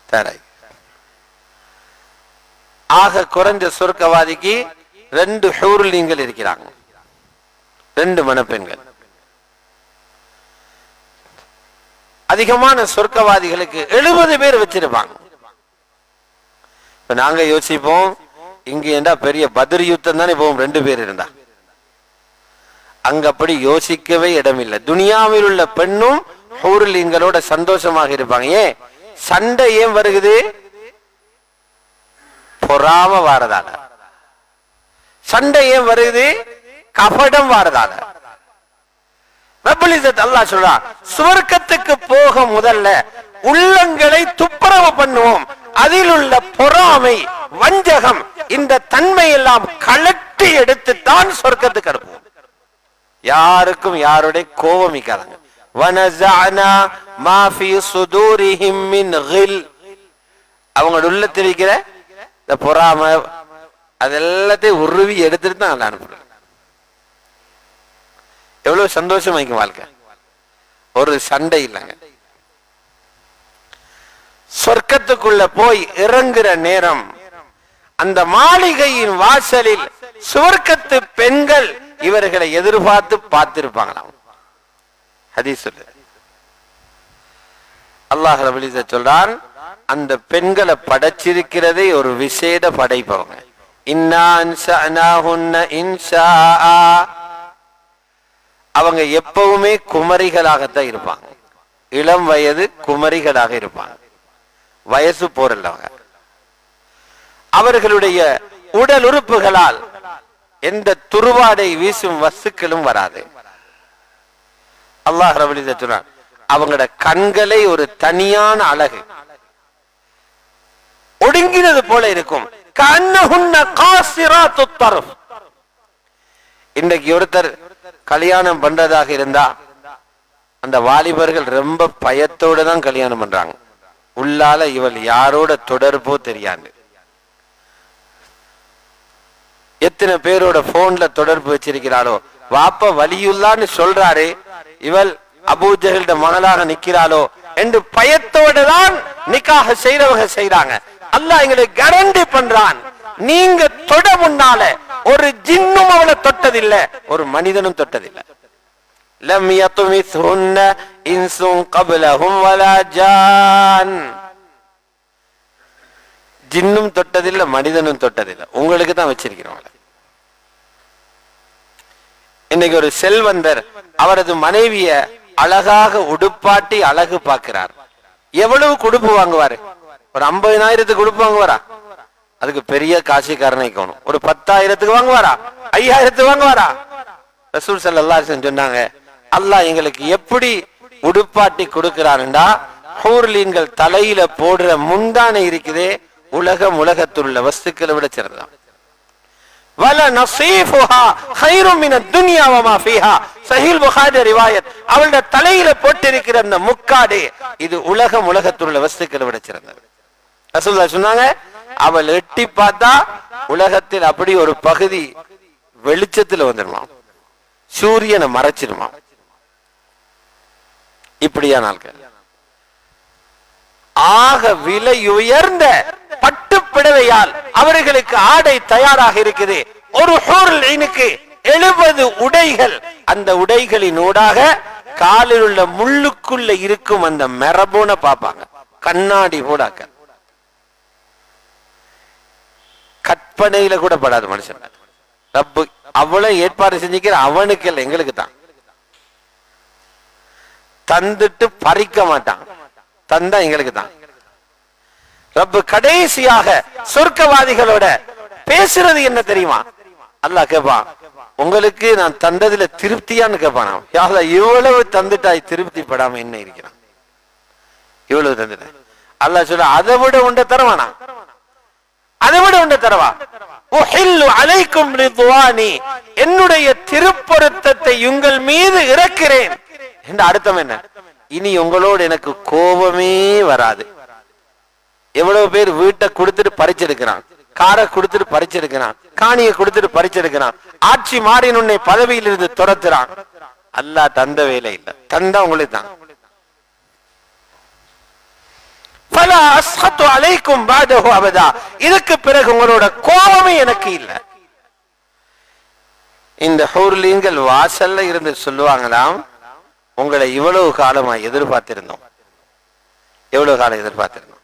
தயாராய். ஆக குறைஞ்ச சொர்க்கவாதிக்கு 2 ஹூர்லீன்கள் இருக்கிறாங்க, 2 மணப்பெண்கள். அதிகமான சொர்க்கவாதிகளுக்கு 70 பேர் வச்சிருப்பாங்க. இப்ப நாங்க யோசிப்போம், இங்க ஏண்டா பெரிய பத்ர் யுத்தம் தானே போவோம் 2 பேர் இருந்தா. அங்க அப்படி யோசிக்கவே இடமில்லை. துனியாவில் உள்ள பெண்ணும் ஹூர்லீன்களோட சந்தோஷமாக இருப்பாங்க. ஏன் சண்டை ஏன் வருகிறது? பொறாம வாரதால. சண்டை ஏன் வருது? கபடம் வாரதால. ரப்பல் இஸ்ஸத் அல்லாஹ் சொல்றான், சுவர்க்கத்துக்கு போக முதல்ல உள்ளங்களை துப்புரவு பண்ணுவோம். அதில் உள்ள பொறாமை, வஞ்சகம், இந்த தன்மை எல்லாம் கலட்டி எடுத்து தான் சொர்க்கத்துக்கு அனுப்புவோம். யாருக்கும் யாருடைய கோபமிக்காதாங்க. வனஸஅனா மா ஃபீ சுதூரிஹிம் மின் கில், அவங்க உள்ளத்தில் இருக்கிற இந்த பொறாமை அதெல்லாத்தையும் உருவி எடுத்துட்டு தான் அல்ல அனுப்புறேன். எவ்வளவு சந்தோஷமாய்க்கும் வாழ்க்கை, ஒரு சண்டை இல்லைங்க. சொர்க்கத்துக்குள்ள போய் இறங்குற நேரம் அந்த மாளிகையின் வாசலில் சுவர்க்கத்து பெண்கள் இவர்களை எதிர்பார்த்து பார்த்திருப்பாங்களாம். ஹதீஸ் சொல்லுது. அல்லாஹ் ரப்பல் இஸ்ஸத் சொல்றான், அந்த பெண்களை படைச்சிருக்கிறதே ஒரு விசேட படைப்பவங்க. இன்னா அன்ஷஅனாஹுன்ன இன்ஷாஆ. அவங்க எப்பவுமே குமரிகளாகத்தான் இருப்பாங்க. இளம் வயது குமரிகளாக இருப்பாங்க. வயசு போறல்லவங்க. அவர்களுடைய உடல் உறுப்புகளால் எந்த துருவாடை வீசும் வஸ்துக்களும் வராது. அல்லாஹ் ரப்பல் இஸ்ஸத் சொல்றான், அவங்களோட கண்களை ஒரு தனியான அழகு, ஒடுங்கினது போல இருக்கும். இன்றைக்கு ஒருத்தர் கல்யாணம் பண்றதாக இருந்தா அந்த வாலிபர்கள் ரொம்ப பயத்தோடு தான் கல்யாணம் பண்றாங்க. உள்ளால இவள் யாரோட தொடர்போ தெரியாது. எத்தனை பேரோட போன்ல தொடர்பு வச்சிருக்கிறாளோ, வாப்ப வலியுல்லான்னு சொல்றாரு, இவள் அபூஜஹல்ட மகளாக நிக்கிறாளோ என்று பயத்தோடு தான் நிக்காஹ் செய்றவங்க செய்றாங்க. அல்லாஹ் எங்களுக்கு கேரண்டி பண்றான், நீங்க தொட முன்னால ஒரு ஜின்னும் அவளை தொட்டதில்லை, ஒரு மனிதனும் தொட்டதில்லை. லம் யத்மிஸ்ஹுன்ன இன்சுன் கப்லஹும் வலா ஜான். ஜின்னும் தொட்டதில்லை, மனிதனும் தொட்டதில்லை. உங்களுக்கு தான் வச்சிருக்கிறோம். இன்னைக்கு ஒரு செல்வந்தர் அவரது மனைவிய அழகாக உடுப்பாட்டி அழகு பார்க்கிறார். எவ்வளவு குடுப்பு வாங்குவாரு? ஒரு 50,000 உடுப்பு வாங்குவாரா? அதுக்கு பெரிய காசிக்காரனை காணும். ஒரு 10,000 வாங்குவாரா? 5,000 வாங்குவாரா? ரசூல் ஸல்லல்லாஹு அலைஹி வஸல்லம் சொன்னாங்க, அல்லாஹ் எங்களுக்கு எப்படி உடுப்பாட்டி கொடுக்கிறான்டா, ஹூர்லீன்கள் தலையில போடுற முந்தானை இருக்குதே, உலகத்துள்ள வஸ்துக்களை விட சிறந்ததான். வல நஸீஃபுஹா கைரும் மினத் துன்யா வமா ஃபீஹா. ஸஹீஹ் புகாரி ரிவாயத். அவளுடைய தலையில போட்டிருக்கிற அந்த முக்காடு இது உலகத்துள்ள வஸ்துக்களை விட சிறந்தது. ரசூலுல்லாஹ் சொன்னாங்க, அவள் எட்டி பார்த்தா உலகத்தில் அப்படி ஒரு பகுதி வெளிச்சத்தில் வந்துடுமா, சூரியனை மறைச்சிடுமா. இப்படியா நாட்கள் ஆக விலை உயர்ந்த பட்டு பிடவையால் அவர்களுக்கு ஆடை தயாராக இருக்குது. ஒரு ஹூருல் ஈனுக்கு 70 உடைகள். அந்த உடைகளின் ஊடாக காலில் உள்ள முள்ளுக்குள்ள இருக்கும் அந்த மெரபோன பார்ப்பாங்க. கண்ணாடி போடாக்க கற்பனையில கூட படாது மனுஷன். ரப்பு அவ்வளவு ஏற்பாடு செஞ்சுக்கிற அவனுக்கு இல்லை, எங்களுக்கு தான். தந்துட்டு பறிக்க மாட்டான், தந்தா எங்களுக்கு தான். ரப்பு கடைசியாக சொர்க்கவாதிகளோட பேசுறது என்ன தெரியுமா? அல்லாஹ் கேட்பான், உங்களுக்கு நான் தந்ததுல திருப்தியான்னு கேட்பான். இவ்வளவு தந்துட்டாய் திருப்தி படாம என்ன இருக்கிறான்? இவ்வளவு தந்துட்ட. அல்லாஹ் சொல்ல, அதை விட உண்ட தரவானா? அதை விட உண்ட தரவா? உஹில்லு அலைக்கும் ரிதுவானி, என்னுடைய திருப்பொருத்தத்தை உங்கள் மீது இறக்கிறேன் என்ற அர்த்தம் என்ன? இனி உங்களோடு எனக்கு கோபமே வராது. எவ்வளவு பேர் வீட்டை கொடுத்துட்டு பறிச்செடுக்கிறான், காரை கொடுத்துட்டு பறிச்செடுக்கிறான், காணியை கொடுத்துட்டு பறிச்செடுக்கிறான், ஆட்சி மாறின உன்னை பதவியில் இருந்து துரத்துறான். அல்லாஹ் தந்த வேலை இல்லை, தந்தா உங்களுக்கு தான். இதுக்கு பிறகு உங்களோட கோபமே எனக்கு இல்லை. இந்த ஹூர்லீன்கள் வாசல்ல இருந்து சொல்லுவாங்களாம், உங்களை இவ்வளவு காலமா எதிர்பார்த்திருந்தோம், எவ்வளவு காலம் எதிர்பார்த்திருந்தோம்.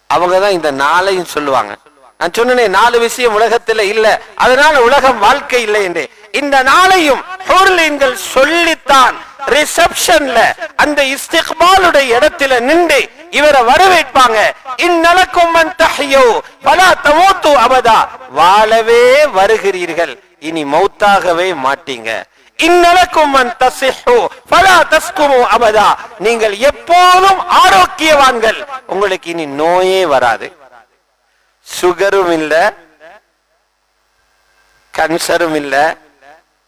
அவங்கதான் இந்த நாளையும் சொல்லுவாங்க. நான் சொன்னேனே 4 விஷயம் உலகத்துல இல்ல, அதனால உலகம் வாழ்க்கை இல்லை என்று. இந்த நாளையும் ஹூர்லீன்கள் சொல்லித்தான் ரிசப்ஷன்ல அந்த இஸ்திக்பாலுடைய இடத்துல நின்று இவரை வரவேற்பாங்க. இன்னலக்கும் மன் தஹ்யு ஃபலா தமூது அபதா, வாழவே வருகிறீர்கள், இனி மௌத்தாகவே மாட்டீங்க. இன்னலக்கும் மன் தஸிஹு ஃபலா தஸ்குமு அபதா, நீங்கள் எப்போதும் ஆரோக்கியவான்கள், உங்களுக்கு இனி நோயே வராது. சுகரும் இல்ல, கேன்சரும் இல்ல,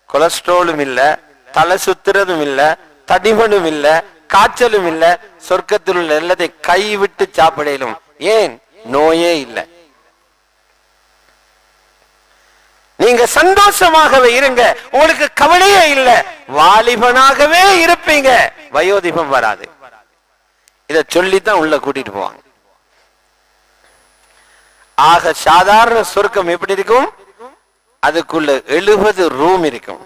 கொலஸ்ட்ராலும் இல்ல, தலை சுத்துறதும் இல்ல, தடிமனும் இல்ல, காய்ச்சலும் இல்ல. சொர்க்கத்தில் உள்ள எல்லாத்தை கைவிட்டு சாப்பிடலும். ஏன்? நோயே இல்லை. நீங்க சந்தோஷமாகவே இருங்க, உங்களுக்கு கவலையே இல்லை, வாலிபனாகவே இருப்பீங்க, வயோதிபம் வராது. இத சொல்லித்தான் உள்ள கூட்டிட்டு போவாங்க. ஆக சாதாரண சொர்க்கம் எப்படி இருக்கும்? அதுக்குள்ள 70 ரூம் இருக்கும்.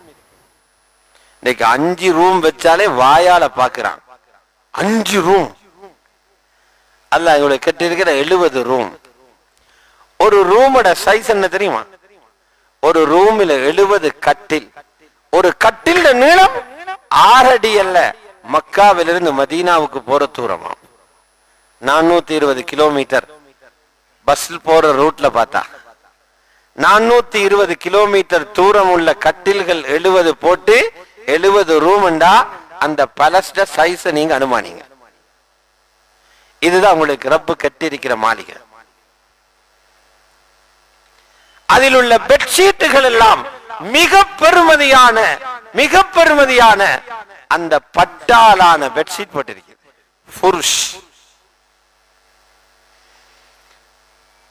இன்னைக்கு 5 ரூம் வச்சாலே வாயால பாக்குறான். 5 ரூம் அல்லாஹ் இவ்வளவு கட்டி இருக்கிற 70 ரூம். ஒரு ரூமோட சைஸ் என்ன தெரியுமா? ஒரு ரூமில் 70 கட்டில். ஒரு கட்டில் நீளம் 6 அடி அல்ல, மக்காவிலிருந்து மதீனாவுக்கு போற தூரமா 420 கிலோமீட்டர். பஸ்ல போற ரூட்ல பார்த்தா 420 கிலோமீட்டர் தூரம் உள்ள கட்டில்கள் 70 போட்டு 70 ரூம்ண்டா அந்த பலஸ்ட சைஸ நீங்க அனுமானிங்க. இதுதான் உங்களுக்கு ரப்பு கட்டி இருக்கிற மாளிகை. அதில் உள்ள பெட்ஷீட்டுகள் எல்லாம் மிக பெருமதியான அந்த பட்டாலான பெட்ஷீட் போட்டிருக்கிறது. ஃபுர்ஷ்.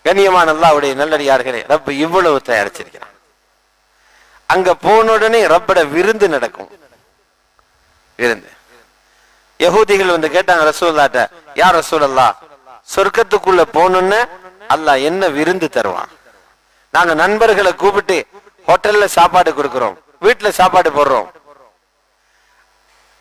கண்ணியமான அல்லாஹ்வுடைய நல்லடியார்களே, ரப் இவ்வளவு தயாரிச்சிருக்கிறான். அங்க போன உடனே ரப்பட விருந்து நடக்கும். விருந்து. யஹூதிகள் வந்து கேட்டாங்க ரசூலுல்லாஹ்ட்ட, யா ரசூலல்லாஹ், சொர்க்கத்துக்குள்ள போனோன்னு அல்லாஹ் என்ன விருந்து தருவான்? நாங்க நண்பர்களை கூப்பிட்டு ஹோட்டல்ல சாப்பாடு கொடுக்கிறோம், வீட்டுல சாப்பாடு போடுறோம்.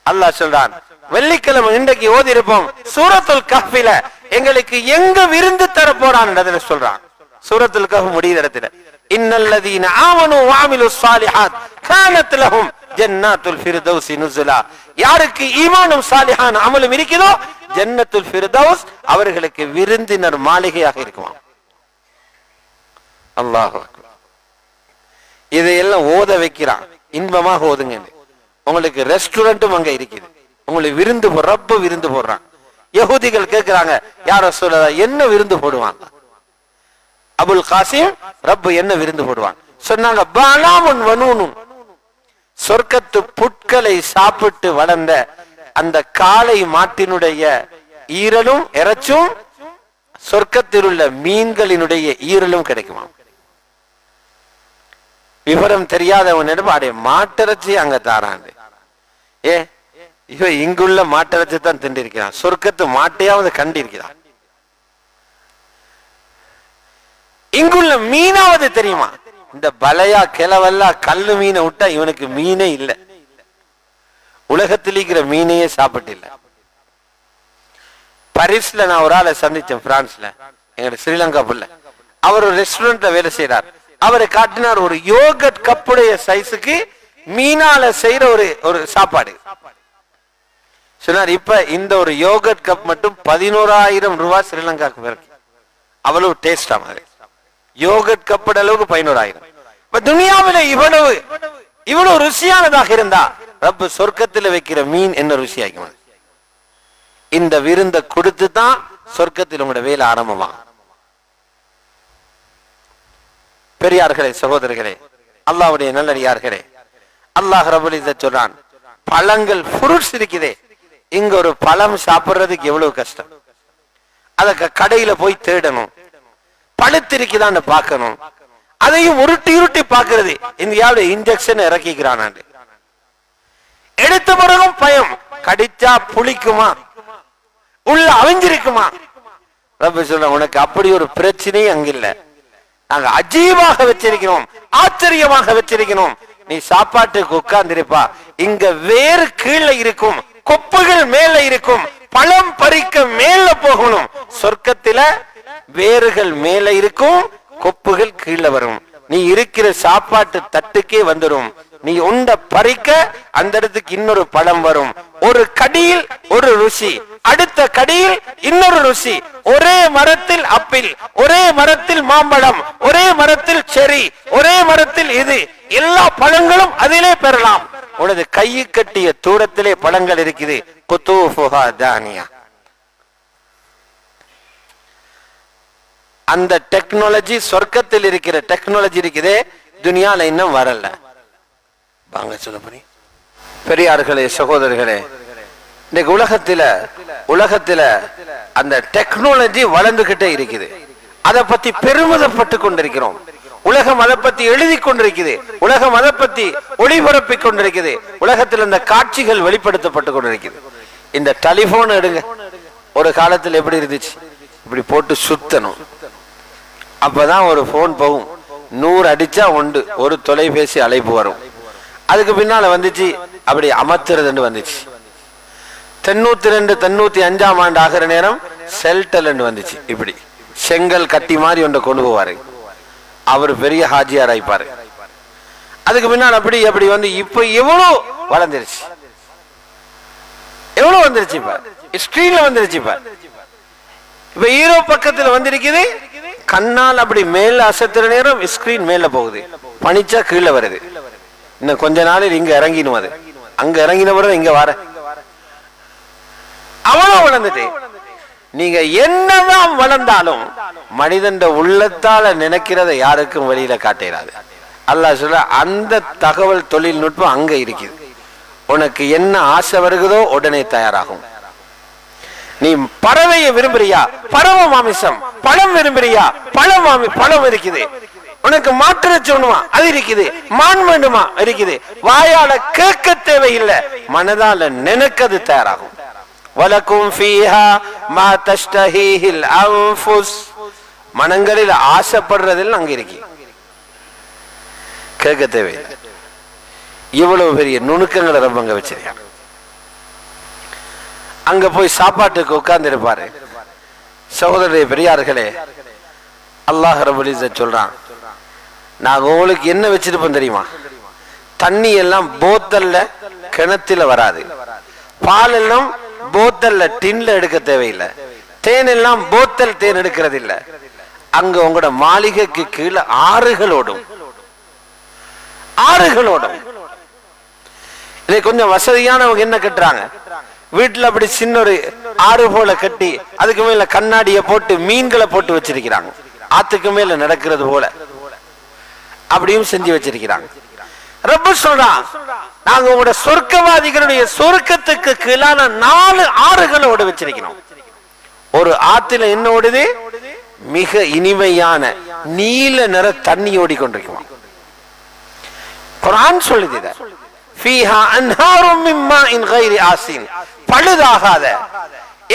அல்லாஹ் சொல்றான், வெள்ளிக்கிழமை இன்றைக்கு ஓதி இருப்போம் சூரத்துல் கஹ்ஃபில எங்களுக்கு எங்க விருந்து தர போறான் சொல்றான். சூரத்துல் கஹ்ஃப் முடிகிற இடத்துல இன்னல்லதீன ஆமனு வஅமிலுஸ் ஸாலிஹாத் கானத் லஹும் ஜன்னாத்துல் ஃபிர்தௌஸ் நுஸுலா. யாருக்கு ஈமானும் சாலிஹான அமலும் இருக்குதோ ஜன்னத்துல் ஃபிர்தௌஸ் அவர்களுக்கு விருந்தினர் மாளிகையாக இருக்குமா. அல்லாஹ் அக்பர். இதையெல்லாம் ஓத வைக்கிறான். இன்பமாக ஓதுங்க. உங்களுக்கு ரெஸ்டாரண்ட்டும் அங்க இருக்குது. உங்களுக்கு விருந்து ரப்பு விருந்து போடுறான். யஹூதிகள் கேட்கிறாங்க, யார் ரசூலல்லாஹ் என்ன விருந்து போடுவான்? அபுல் காசிம், ரப்பு என்ன விருந்து போடுவான்? சொன்னாங்க, பாலாமுன் வனூனுன், சொர்க்கத்து புட்களை சாப்பிட்டு வளர்ந்த அந்த காளை மாட்டினுடைய ஈரலும் இறைச்சும் சொர்க்கத்தில் உள்ள மீன்களினுடைய ஈரலும் கிடைக்குமா. விவரம் தெரியாதவனிடம் அடைய மாட்டிறைச்சி அங்க தாராண்டு. இவன் இங்குள்ள மாட்டிறைச்சி தான் திண்டிருக்கிறான், சொர்க்கத்து மாட்டையாவது கண்டிருக்கிறான். இங்குள்ள மீனாவது தெரியுமா? இந்த பலையா கிளவல்லா கல்லு மீனை விட்டா இவனுக்கு மீனே இல்லை. உலகத்தில் இருக்கிற மீனையே சாப்பிட்டு இல்லை. பாரிஸ்ல நான் ஒரு ஆளை சந்திச்சேன், பிரான்ஸ்ல, எங்க ஸ்ரீலங்கா புள்ள. அவர் ஒரு ரெஸ்டாரண்ட்ல வேலை செய்யறார். அவரை காட்டினார் ஒரு யோகட் கப்புடைய சைஸுக்கு மீனால செய்யற ஒரு சாப்பாடு. சொன்னார், இப்ப இந்த ஒரு யோகட் கப் மட்டும் 11,000 ரூபாய் ஸ்ரீலங்காக்கு இருக்கு. அவ்வளவு டேஸ்டா மாதிரி யோகட் கப்பட அளவுக்கு 11,000. இப்ப துனியாவில இவ்வளவு ருசியானதாக இருந்தா ரப்பு சொர்க்கத்தில் வைக்கிற மீன் என்ன ருசியாக்கும். இந்த விருந்த கொடுத்து தான் சொர்க்கத்தில் உங்களோட வேலை ஆரம்பமா. பெரியார்களே, சகோதரர்களே, அல்லாஹ்வுடைய நல்லடியார்களே, அல்லாஹ் ரப்பல் இஸ்ஸத் சொல்றான், பழங்கள் ஃப்ரூட்ஸ் இருக்குதே, இங்க ஒரு பழம் சாப்பிடுறதுக்கு எவ்வளவு கஷ்டம். அதுக்கு கடையில போய் தேடணும், பழுத்திருக்குதான்னு பார்க்கணும், அதையும் உருட்டி பார்க்கிறது. இந்தியாவில இன்ஜெக்ஷன் இறக்கிக்கிறான். எடுத்த பிறகும் பயம், கடிச்சா புளிக்குமா, உள்ள அவிஞ்சிருக்குமா. ரப்பி சொல்ற, உனக்கு அப்படி ஒரு பிரச்சனையும் அங்க இல்ல. நாங்க அஜீவாக வச்சிருக்கிறோம், ஆச்சரியமாக வச்சிருக்கிறோம். நீ சாப்பாட்டுக்கு உட்கார்ந்திருப்பா, இங்க வேறு கீழே இருக்கும், கொப்புகள் மேல இருக்கும், பழம் பறிக்க மேல போகணும். சொர்க்கத்தில வேர்கள் மேல இருக்கும், கொப்புகள் கீழே வரும். நீ இருக்கிற சாப்பாட்டு தட்டுக்கே வந்துடும். நீ உண்ட பறிக்க அந்த இடத்துக்கு இன்னொரு பழம் வரும். ஒரு கடியில் ஒரு ருசி, அடுத்த கடியில் இன்னொரு ருசி. ஒரே மரத்தில் ஆப்பிள், ஒரே மரத்தில் மாம்பழம், ஒரே மரத்தில் செரி, ஒரே மரத்தில் இது, எல்லா பழங்களும் அதிலே பெறலாம். உனது கையை கட்டிய தூரத்திலே பழங்கள் இருக்குது. குதூஃபுஹா தானியா. அந்த டெக்னாலஜி சொர்க்கத்தில் இருக்கிற டெக்னாலஜி இருக்குதே, துனியால இன்னும் வரல. வாங்க சொல்ல போறீங்க. பெரியார்களே, சகோதரர்களே, இன்னைக்கு உலகத்துல அந்த டெக்னாலஜி வளர்ந்துகிட்டே இருக்குது. அதை பத்தி பெருமிதப்பட்டு கொண்டிருக்கிறோம். உலகம் அதை பத்தி எழுதி கொண்டிருக்குது. உலகம் அதை பத்தி ஒளிபரப்பி கொண்டிருக்குது. உலகத்தில் இந்த காட்சிகள் வெளிப்படுத்தப்பட்டு கொண்டிருக்குது. இந்த டெலிபோன் எடுங்க, ஒரு காலத்தில் எப்படி இருந்துச்சு, இப்படி போட்டு சுத்தணும், அப்பதான் ஒரு போன் போகும். 100 அடிச்சா உண்டு, ஒரு தொலைபேசி அழைப்பு வரும். அதுக்கு பின்னால வந்துச்சு அப்படி அமர்த்துறதுன்னு வந்துச்சு. 92 95ஆம் ஆண்டு ஆகிற நேரம் செல்டல் வந்துச்சு. இப்படி செங்கல் கட்டி மாதிரி ஒன்றை கொண்டு போவாரு, அவர் பெரிய ஹாஜியார் ஆயிப்பாரு. அதுக்கு பின்னால் அப்படி அப்படி வந்து இப்ப எவ்வளவு வளர்ந்துருச்சு, எவ்வளவு வந்துருச்சு. இப்ப ஸ்கிரீன்ல வந்துருச்சு. இப்ப ஹீரோ பக்கத்துல வந்திருக்குது, கண்ணால் அப்படி மேல அசத்துற நேரம் ஸ்கிரீன் மேல போகுது, பனிச்சா கீழே வருது. இன்னும் கொஞ்ச நாளில் இங்க இறங்கினும், அது அங்க இறங்கின பிறகு இங்க வர அவ்வளவு வளர்ந்துட்டு. நீங்க என்னதான் வளர்ந்தாலும் மனிதன் உள்ளத்தால நினைக்கிறத யாருக்கும் வெளியில காட்டிடாது. அல்லாஹ் சொல்ல அந்த தகவல் தொழில்நுட்பம் அங்க இருக்குது. உனக்கு என்ன ஆசை வருகிறதோ உடனே தயாராகும். நீ பறவையை விரும்புறியா, பறவை மாமிசம். பழம் விரும்புறியா, பழம் இருக்குது. உனக்கு மாற்றிச்சு ஒண்ணுமா, அது இருக்குது. மான் வேண்டுமா, இருக்குது. வாயால கேட்க தேவையில்லை, மனதால நினைக்கிறது தயாராகும். வலக்கும் ஃபீஹா மா தஷ்தஹீஹில் அன்ஃபுஸ். மனங்களில் ஆசைப்படுறதில் அங்க இருக்கு, கேட்க தேவையில்லை. இவ்வளவு பெரிய நுணுக்கங்களை ரொம்ப அங்க வச்சிருக்காங்க. அங்க போய் சாப்பாட்டுக்கு உட்கார்ந்து இருப்பாரு. சகோதரரே, பெரியார்களே, அல்லாஹ் ரப்பல் இஸ்ஸத் சொல்றான், நான் உங்களுக்கு என்ன வச்சிருப்போம் தெரியுமா? தண்ணி எல்லாம் போத்தல்ல கிணத்துல வராது, பால் எல்லாம் போத்தல்ல டின்ல எடுக்க தேவையில்லை, தேன் எல்லாம் போத்தல் தேன் எடுக்கிறது இல்ல. அங்க உங்களோட மாளிகைக்கு கீழே ஆறுகளோடும். இதை கொஞ்சம் வசதியானவங்க என்ன கட்டுறாங்க, வீட்டுல அப்படி சின்ன ஒரு ஆறு போல கட்டி அதுக்கு மேல கண்ணாடிய போட்டு மீன்களை போட்டு வச்சிருக்கிறாங்க. ஆத்துக்கு மேல நடக்கிறது போல அப்படியும் செஞ்சு வச்சிருக்கிறாங்க. ரப்பு சொல்றான், நாங்க உங்களோட சொர்க்கவாதிகளுடைய சொர்க்கத்துக்கு கீழான 4 ஆறுகளை ஓட வச்சிருக்கிறோம். ஒரு ஆத்துல என்ன ஓடுது, மிக இனிமையான நீல நிற தண்ணி ஓடிக்கொண்டிருக்கும். குர்ஆன் சொல்லுது, ஃபீஹா அன்ஹாரும் மின் மாஇன் கைரி ஆசின். பழுதாகாத,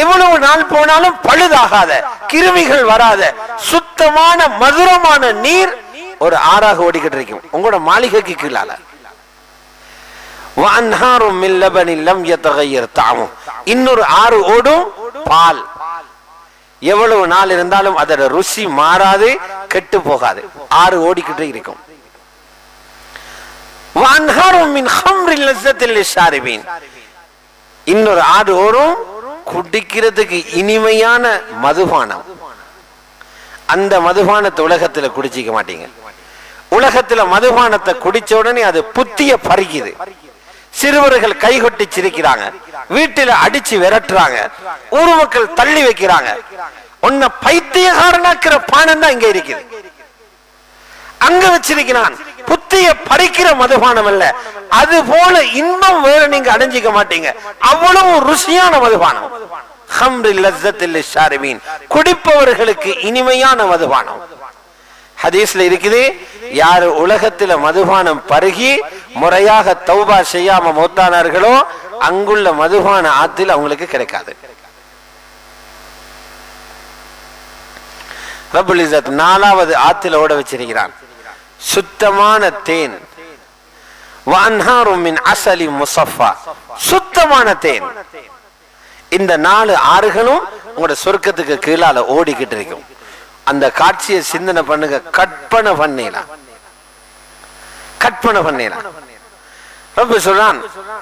எவ்வளவு நாள் போனாலும் பழுதாகாத, கிருமிகள் வராத சுத்தமான மதுரமான நீர் ஒரு ஆறாக ஓடிக்கிட்டு இருக்கும் உங்களோட மாளிகைக்கு கீழால. வஅன்ஹாரும் மின் லபனின் லம் யதகய்யர் தஅமு. இன்னொரு ஆறு ஓடும், பால். எவ்வளவு நாள் இருந்தாலும் அதோட ருசி மாறாது, கெட்டு போகாது, ஆறு ஓடிக்கிட்டு இருக்கும். வஅன்ஹாரும் மின் ஹம்ரின் லஸ்ஸத்தில் லிஷாரிபீன். இன்னொரு ஆறு ஓடும், குடிக்கிறதுக்கு இனிமையான மதுபானம். அந்த மதுபானத்தை உலகத்துல குடிச்சிக்க மாட்டீங்க. உலகத்துல மதுபானத்தை குடிச்ச உடனே அது புத்திய பறிக்குது. சிறுவர்கள் கைகொட்டி சிரிக்கிறாங்க, வீட்டுல அடிச்சு விரட்டுறாங்க, ஊர் மக்கள் தள்ளி வைக்கிறாங்க. உன்னை பைத்தியகாரனாக்கிற பானம் தான் இங்க இருக்குது, அங்க வச்சிருக்கிறான். புத்திய பறிக்கிற மதுபானம் அல்ல, அது போல இன்பம் வேற நீங்க அடைஞ்சிக்க மாட்டீங்க. அவ்வளவு ருசியான மதுபானம். ஹம்ரில் லஸ்ஸத்தில் லிஷாரிபீன். குடிப்பவர்களுக்கு இனிமையான மதுபானம். ஹதீஸ்ல இருக்குது, யாரு உலகத்துல மதுபானம் பருகி முறையாக தௌபா செய்யாம மௌத்தானார்களோ அங்குள்ள மதுபான ஆத்தில் அவங்களுக்கு கிடைக்காது. ரப்புல் இஸ்ஸத் 4வது ஆத்துல ஓட வச்சிருக்கிறான், சுத்தமான தேன். வஅன்ஹாரும் மின் அஸலி முஸஃபா. சுத்தமான தேன். இந்த 4 ஆறுகளும் உங்களோட சொர்க்கத்துக்கு கீழால ஓடிக்கிட்டு இருக்கும். அந்த காட்சியை சிந்தனை பண்ணுங்க, கற்பனை பண்ணலாம். ரப்பு சொல்றான்,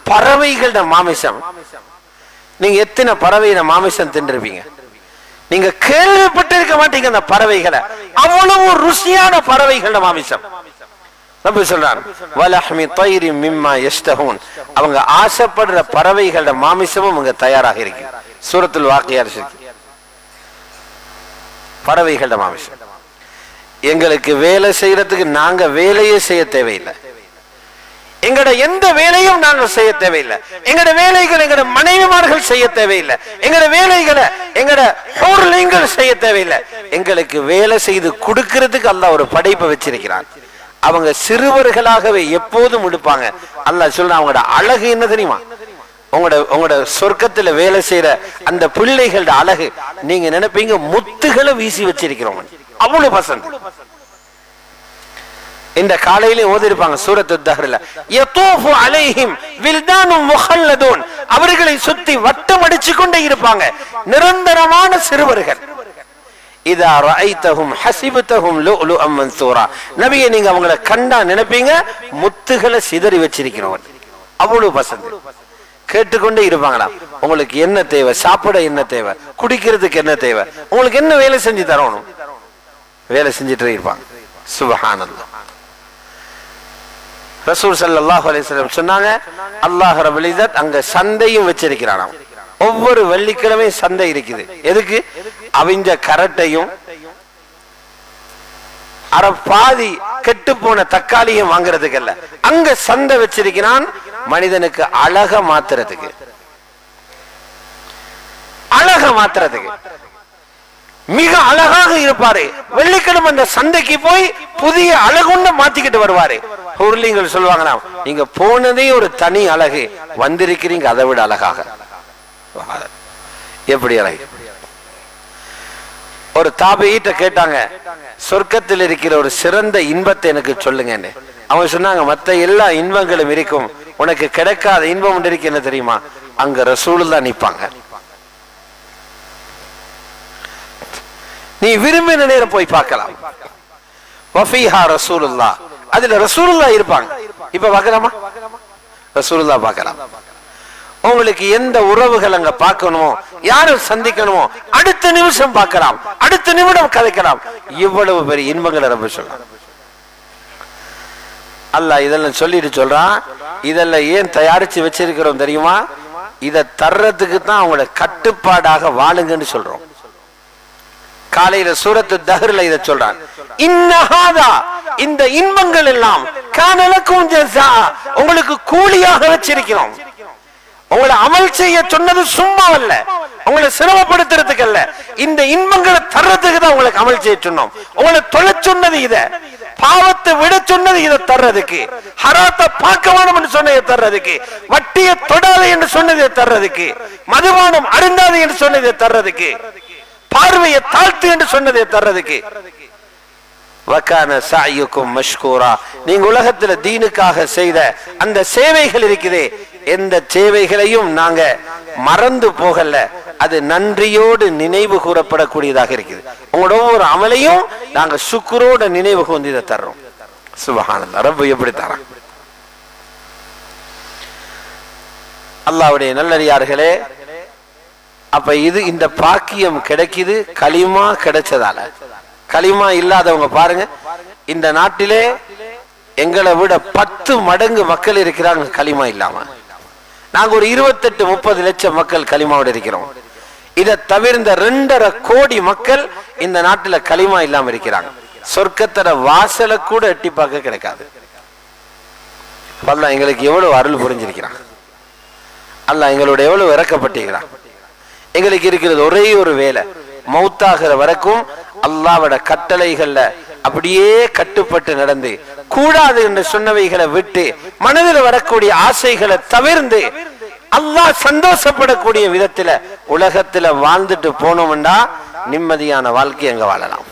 பறவைகளோட மாமிசம். நீங்க எத்தனை பறவையின மாமிசம் தின்றிருப்பீங்க, நீங்க கேள்விப்பட்டிருக்க மாட்டீங்க அந்த பறவைகளை. அவ்வளவு ருசியான பறவைகளோட மாமிசம். ரப்பு சொல்றான், வலஹ்மி தைரின் மிம்மா யஷ்தஹூன். அவங்க ஆசைப்படுற பறவைகளோட மாமிசமும் அங்க தயாராக இருக்கு. சூரத்துல் வாக்கியா பறவைகளோட மாமிசம். எங்களுக்கு வேலை செய்யறதுக்கு நாங்க வேலையே செய்ய தேவையில்லை. எங்கட எந்த வேலையும் நாங்கள் செய்ய தேவையில்லை. எங்கட வேலைகள் எங்கட மனைவிமார்கள் செய்ய தேவையில்லை. எங்கட வேலைகளை எங்கட ஹூர்லிங்கள் செய்ய தேவையில்லை. எங்களுக்கு வேலை செய்து கொடுக்கிறதுக்கு அல்லாஹ் ஒரு படைப்பை வச்சிருக்கிறான். அவங்க சிறுவர்களாகவே எப்போதும் எடுப்பாங்க. அல்லாஹ் சொல்றான், அவங்களோட அழகு என்ன தெரியுமா? உங்களோட சொர்க்கத்துல வேலை செய்யற அந்த பிள்ளைகளோட அழகு நீங்க நினைப்பீங்க முத்துகளை வீசி வச்சிருக்கிறோம், அவ்வளவு பசந்த். இந்த காலையிலே ஓதிருப்பாங்க சூரத்து தஹ்ர்ல, யதூஃபு அலைஹிம் வில்தானும் முஹல்லதூன், அவர்களை சுத்தி வட்டம் அடிச்சு கொண்டே இருப்பாங்க நிரந்தரமான சிறுவர்கள். இதா ரஐதஹும் ஹஸிபதஹும் லுஅலுஅம் மன்சூரா, நபியே நீங்க அவங்களை கண்டா நினைப்பீங்க முத்துகளை சிதறி வச்சிருக்கிறோம், அவ்வளவு பசந்த். கேட்டுக்கொண்டே இருப்பாங்களா, உங்களுக்கு என்ன தேவை, சாப்பிட என்ன தேவை, குடிக்கிறதுக்கு என்ன தேவை, உங்களுக்கு என்ன வேலை செஞ்சு தரணும், வேலை செஞ்சுட்டு இருப்பாங்க. சுப்ஹானல்லாஹ். ரசூல் ஸல்லல்லாஹு அலைஹி வஸல்லம் சொன்னாங்க, அல்லாஹ் ரப்பல் இஸ்ஸத் அங்க சந்தையும் வச்சிருக்கிறானாம். ஒவ்வொரு வெள்ளிக்கிழமையும் சந்தை இருக்குது. எதுக்கு? அவிஞ்ச கரட்டையும் பாதி கெட்டு போன தக்காளியும் வாங்குறதுக்கு அல்ல, அங்க சந்தை வச்சிருக்கிறான் மனிதனுக்கு அழக மாத்துறதுக்கு, அழக மாத்துறதுக்கு. மிக அழகாக இருப்பாரு. வெள்ளிக்கிழமை அந்த சந்தைக்கு போய் புதிய அழகுன்னு மாத்திக்கிட்டு வருவாரு. பொருளிங்கள் சொல்லுவாங்க, நீங்க போனதே ஒரு தனி அழகு, வந்திருக்கிறீங்க அதை விட அழகாக. எப்படி அழகு? ஒரு தாபீயிட்ட கேட்டாங்க, சொர்க்கத்தில் இருக்கிற ஒரு சிறந்த இன்பத்தை எனக்கு சொல்லுங்க. அவங்க சொன்னாங்க, மற்ற எல்லா இன்பங்களும் இருக்கும், உனக்கு கிடைக்காத இன்பம் ஒன்று இருக்கு, என்ன தெரியுமா? அங்க ரசூலுல்லாஹ் நிப்பாங்க. நீ விரும்பின நேரம் போய் பார்க்கலாம். வஃபீஹா ரசூலுல்லாஹ், அதுல ரசூலுல்லாஹ் இருப்பாங்க. இப்ப பார்க்கலாமா? ரசூலுல்லாஹ் பார்க்கலாம். உங்களுக்கு எந்த உறவுகள் அங்க பார்க்கணுமோ, யாரும் சந்திக்கணுமோ, அடுத்த நிமிஷம் பார்க்கலாம், அடுத்த நிமிடம் கதைக்கலாம். இவ்வளவு பெரிய இன்பங்களை ரொம்ப சொல்றான் அல்லாஹ். இதெல்லாம் சொல்லிட்டு சொல்றான், இதெல்லாம் ஏன் தயாரிச்சு வச்சிருக்கிறோம் தெரியுமா? இதை தர்றதுக்கு தான் அவங்களோட கட்டுப்பாடாக வாழுங்கன்னு சொல்றோம். காலையில சூரத்து தஹ்ர்ல இதை சொல்றான், இன்னஹாதா, இந்த இன்பங்கள் எல்லாம் கானலக்கும் ஜஸா, உங்களுக்கு கூலியாக வச்சிருக்கிறோம். உங்களை அமல் செய்ய சொன்னது சும்மா அல்ல, உங்களை சிரமப்படுத்துறதுக்கு அல்ல, இந்த இன்பங்களை தர்றதுக்கு தான் உங்களுக்கு அமல் செய்ய சொன்னோம். உங்களை தொலை சொன்னது இத, பாவத்தை விட சொன்னது இதை தர்றதுக்கு, ஹராத்தை பார்க்க வேணும் என்று சொன்னதை தர்றதுக்கு, வட்டியை தொடாது என்று சொன்னதை தர்றதுக்கு, மதுபானம் அருந்தாது என்று சொன்னதை தர்றதுக்கு, பார்வையை தாழ்த்து என்று சொன்னதை தர்றதுக்கு. வகான சாயுக்கும் மஷ்கூரா, நீங்க உலகத்துல தீனுக்காக செய்த அந்த சேவைகள் இருக்குதே, எந்த சேவைகளையும் நாங்க மறந்து போகல, அது நன்றியோடு நினைவு கூறப்படக்கூடியதாக இருக்குது. உங்களோட ஒவ்வொரு அமலையும் நாங்க சுக்குரோட நினைவு கூர்ந்து இதை தர்றோம். சுப்ஹானல்லாஹ். ரப்பு எப்படி தரான்? அல்லாஹ்வுடைய நல்லடியார்களே, அப்ப இது இந்த பாக்கியம் கிடைக்குது களிமா கிடைச்சதால. களிமா இல்லாதவங்க பாருங்க, இந்த நாட்டிலே எங்களை விட 10 மடங்கு மக்கள் இருக்கிறாங்க களிமா இல்லாம. நாங்க ஒரு 28-30 லட்சம் மக்கள் களிமாவோட இருக்கிறோம். இதை தவிர்ந்த 2.5 கோடி மக்கள் இந்த நாட்டுல களிமா இல்லாம இருக்கிறாங்க. சொர்க்கத்தோட வாசலை கூட எட்டி பார்க்க கிடைக்காது. அல்லாஹ் எங்களுக்கு எவ்வளவு அருள் புரிஞ்சிருக்கிறான், அல்லாஹ் எங்களோட எவ்வளவு இறக்கப்பட்டிருக்கிறான். எங்களுக்கு இருக்கிறது ஒரே ஒரு வேலை, மௌத்தாகிற வரைக்கும் அல்லாஹ்வோட கட்டளைகள்ல அப்படியே கட்டுப்பட்டு நடந்து, கூடாது என்று சொன்னவைகளை விட்டு, மனதில் வரக்கூடிய ஆசைகளை தவிர்ந்து, அல்லாஹ் சந்தோஷப்படக்கூடிய விதத்துல உலகத்துல வாழ்ந்துட்டு போனோம்னா நிம்மதியான வாழ்க்கை அங்க வாழலாம்.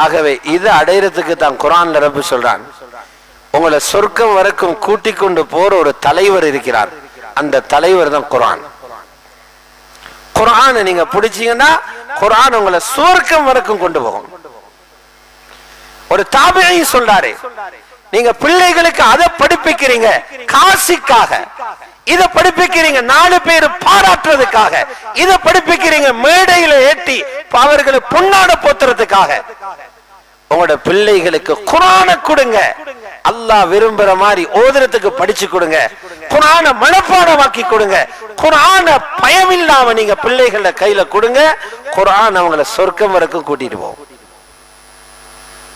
ஆகவே இது அடையறதுக்கு தான் குர்ஆன்ல ரப்பு சொல்றான், உங்களை சொர்க்கம் வரைக்கும் கூட்டிக் கொண்டு போற ஒரு தலைவர் இருக்கிறார், அந்த தலைவர் தான் குர்ஆன். குர்ஆனை நீங்க பிடிச்சீங்கன்னா குர்ஆன் உங்களை சொர்க்கம் வரைக்கும் கொண்டு போகும். ஒரு தாபிஈ சொல்றாரு, நீங்க பிள்ளைகளுக்கு அதை படிப்பிக்கிறீங்க காசிக்காக, இதை படிப்பிக்கிறீங்க 4 பேர் பாராட்டுறதுக்காக, இதை படிப்பிக்கிறீங்க மேடையில ஏற்றி அவர்களை பொன்னாட போத்துறதுக்காக. உங்களோட பிள்ளைகளுக்கு குர்ஆனை கொடுங்க, அல்லாஹ் விரும்புற மாதிரி ஓதுறதுக்கு படிச்சு கொடுங்க, குர்ஆனை மனப்பாடமாக்கி கொடுங்க, குர்ஆனை பயமில்லாம நீங்க பிள்ளைகள கையில கொடுங்க, குர்ஆன் அவங்களை சொர்க்கம் வரைக்கும் கூட்டிட்டு போகும்.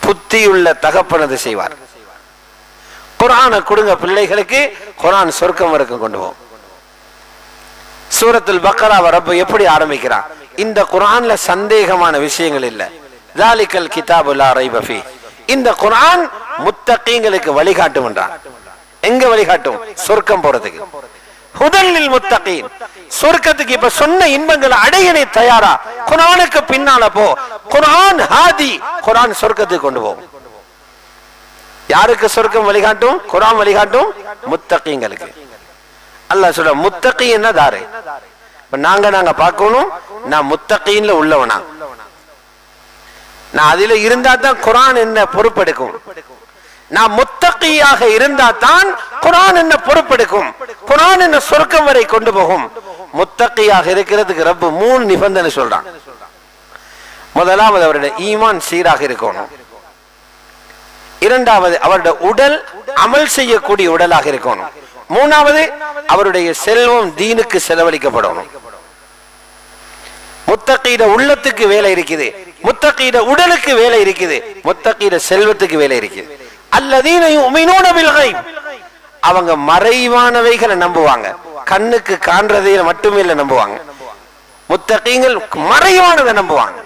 புத்தியுள்ள தகப்பனது செய்வார். குர்ஆனை கொடுங்க பிள்ளைகளுக்கு, குர்ஆன் சொர்க்கம் வரைக்கும் கொண்டு போகும். சூரத்துல் பக்ராவை ரப்பு எப்படி ஆரம்பிக்கிறான்? இந்த குர்ஆன்ல சந்தேகமான விஷயங்கள் இல்ல, ذَلِكَ الْكِتَابُ لَا رَيْبَ فِيهِ, இந்த குர்ஆன் முத்தகீங்களுக்கு வழிகாட்டும் என்றான். எங்க வழிகாட்டும்? சொர்க்கம் போறதுக்கு. ஹுதல்லில் முத்தகீன், சொர்க்கத்துக்கு இப்ப சொன்ன இன்பங்களை அடையனே தயாரா? குர்ஆனுக்கு பின்னால போ. குர்ஆன் ஹாதி, குர்ஆன் சொர்க்கத்துக்கு கொண்டு போகும். யாருக்கு சொர்க்கம் வழிகாட்டும்? குர்ஆன் வழிகாட்டும் முத்தகீங்களுக்கு. அல்லாஹ் சொல்ற முத்தகீன்னா தாரு. இப்ப நாங்க பார்க்கணும், நான் முத்தகீன்ல உள்ளவனா, நான் அதில இருந்தா தான் குர்ஆன் என்ன பொறுப்பெடுக்கும். நான் முத்தகியாக இருந்தா தான் குர்ஆன் என்ன பொறுப்பெடுக்கும், குர்ஆன் என்ன சொர்க்கம் வரை கொண்டு போகும். முத்தகியாக இருக்கிறதுக்கு ரப்பு 3 நிபந்தனை சொல்றான். முதலாவது அவருடைய ஈமான் சீராக இருக்கணும். இரண்டாவது அவருடைய உடல் அமல் செய்யக்கூடிய உடலாக இருக்கணும். மூணாவது அவருடைய செல்வம் தீனுக்கு செலவழிக்கப்படணும். முத்தகீட உள்ளத்துக்கு வேலை இருக்குது, முத்தகீட உடலுக்கு வேலை இருக்குது, முத்தகீட செல்வத்துக்கு வேலை இருக்குது. அல்லதீன யுமினூன பில் கைப், அவங்க மறைவானவைகளை நம்புவாங்க, கண்ணுக்கு காண்றதை மட்டுமே நம்புவாங்க. முத்தகீங்கள் மறைவானதை நம்புவாங்க.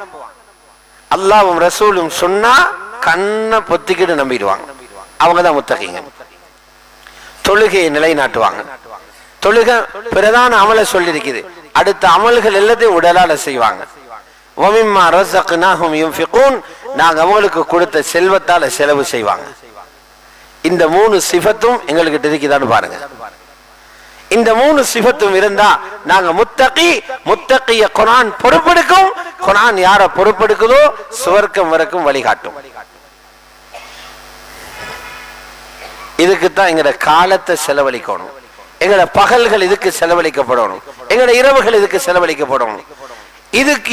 அல்லாஹ்வும் ரசூலும் சொன்னா கண்ணை பொத்திக்கிட்டு நம்பிடுவாங்க. அவங்க தான் முத்தகீங்க. தொழுகையை நிலைநாட்டுவாங்க. தொழுகை பிரதான அமலை சொல்லி இருக்குது. அடுத்த அமல்கள் எல்லாத்தையும் உடலால செய்வாங்க. வமிம்மா ரஸக்னாஹும் யுன்ஃபிகூன், நாங்க அவங்களுக்கு கொடுத்த செல்வத்தால செலவு செய்வாங்க. இந்த 3 சிஃபத்தும் எங்களுக்கு இருக்குதான்னு பாருங்க. இந்த 3 சிஃபத்தும் இருந்தா நாங்க முத்தகி. முத்தகிய குர்ஆன் பொறுப்பெடுக்கும். குர்ஆன் யார பொறுப்பெடுக்குதோ சுவர்க்கம் வரைக்கும் வழிகாட்டும். இதுக்குத்தான் எங்கட காலத்தை செலவழிக்கணும். எங்கட பகல்கள் இதுக்கு செலவழிக்கப்படணும். எங்கட இரவுகள் இதுக்கு செலவழிக்கப்படணும்.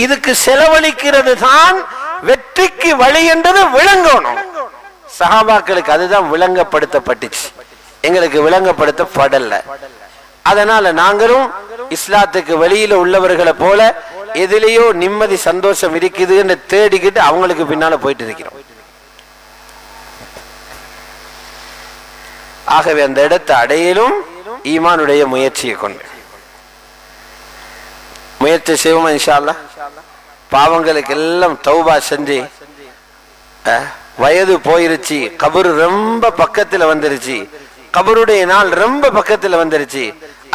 இதுக்கு செலவழிக்கிறது தான் வெற்றிக்கு வழி என்றது விளங்கணும். சஹாபாக்களுக்கு அதுதான் விளங்கப்படுத்தப்பட்டுச்சு, எங்களுக்கு விளங்கப்படுத்தப்படல. அதனால நாங்களும் இஸ்லாத்துக்கு வெளியில உள்ளவர்களை போல எதிலேயோ நிம்மதி சந்தோஷம் இருக்குதுன்னு தேடிக்கிட்டு அவங்களுக்கு பின்னால போயிட்டு இருக்கிறோம். ஆகவே அந்த இடத்தை அடையலும் ஈமானுடைய முயற்சியை கொண்டு முயற்சி செய்வோம் இன்ஷா அல்லாஹ். பாவங்களுக்கு எல்லாம் தௌபா செஞ்சு, வயது போயிருச்சு, கபர் ரொம்ப பக்கத்துல வந்துருச்சு, கபருடைய நாள் ரொம்ப பக்கத்துல வந்துருச்சு.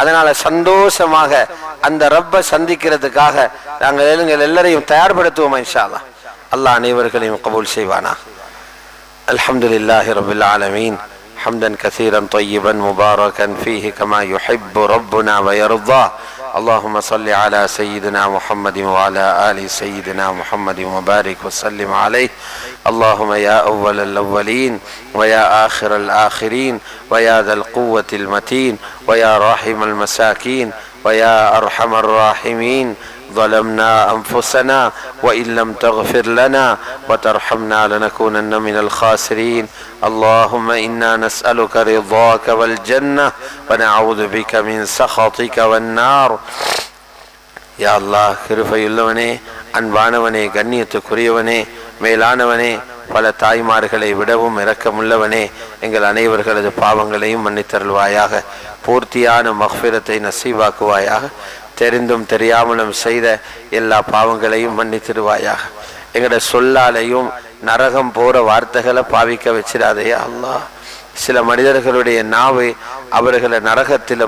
அதனால சந்தோஷமாக அந்த ரப்ப சந்திக்கிறதுக்காக நாங்கள் எல்லாரையும் தயார்படுத்துவோம் இன்ஷா அல்லாஹ். அல்லாஹ் அனைவர்களையும் கபூல் செய்வானா. அல்ஹம்துலில்லாஹி ரப்பில் ஆலமீன் حمدا كثيرا طيبا مباركا فيه كما يحب ربنا ويرضى. اللهم صل على سيدنا محمد وعلى آل سيدنا محمد وبارك وسلم عليه. اللهم يا أول الأولين ويا آخر الآخرين ويا ذا القوة المتين ويا راحم المساكين ويا أرحم الراحمين، ظلمنا أنفسنا وإن لم تغفر لنا وترحمنا لنكونن من الخاسرين. اللهم إنا نسألك رضاك والجنة ونعوذ بك من سخطك والنار. يا الله கிருபையுள்ளவனே, அன்பானவனே, கண்ணியத்துக்குரியவனே, மேலானவனே, பல தாய்மார்களை விடவும் இரக்கமுள்ளவனே, எங்கள் அனைவர்களது பாவங்களையும் மன்னித்தருள்வாயாக. பூர்த்தியான மக்ஃபிரத்தை நசீவாக்குவாயாக. தெரிந்தும் தெரியாமலும் செய்த எல்லா பாவங்களையும் மன்னித்திடுவாயாக. எங்கட சொல்லாலையும் நரகம் போற வார்த்தைகளை பாவிக்க வச்சிடாதையா அல்லாஹ். சில மனிதர்களுடைய நாவை அவர்களை நரகத்தில்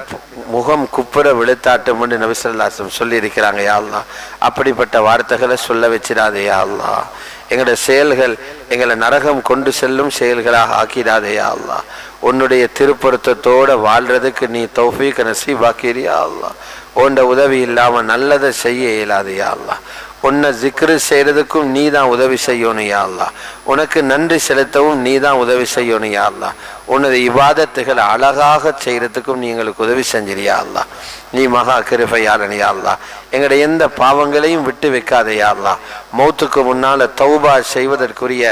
முகம் குப்புற விழுத்தாட்டும் என்று நபி ஸல்லல்லாஹு அலைஹி வஸல்லம் சொல்லி இருக்கிறாங்க. யா அல்லாஹ், அப்படிப்பட்ட வார்த்தைகளை சொல்ல வச்சிடாதையா அல்லாஹ். எங்களோட செயல்கள் எங்களை நரகம் கொண்டு செல்லும் செயல்களாக ஆக்கிடாதையா அல்லாஹ். உன்னுடைய திருப்பொருத்தத்தோட வாழ்றதுக்கு நீ தௌஃபீக் நசீபாக்கிறியா அல்லாஹ். உன்ட உதவி இல்லாம நல்லதை செய்ய இயலாதையா அல்லாஹ். உன்னை ஜிக்ரு செய்யறதுக்கும் நீ தான் உதவி செய்யணும் யா அல்லாஹ். உனக்கு நன்றி செலுத்தவும் நீ தான் உதவி செய்யணும் யா அல்லாஹ். உனது இபாதத்துகளை அழகாக செய்யறதுக்கும் நீ எங்களுக்கு உதவி செஞ்சிரியா அல்லாஹ். நீ மகா கிருபையாளன் யா அல்லாஹ். எங்களுடைய எந்த பாவங்களையும் விட்டு வைக்காதே யா அல்லாஹ். மௌத்துக்கு முன்னால தௌபா செய்வதற்குரிய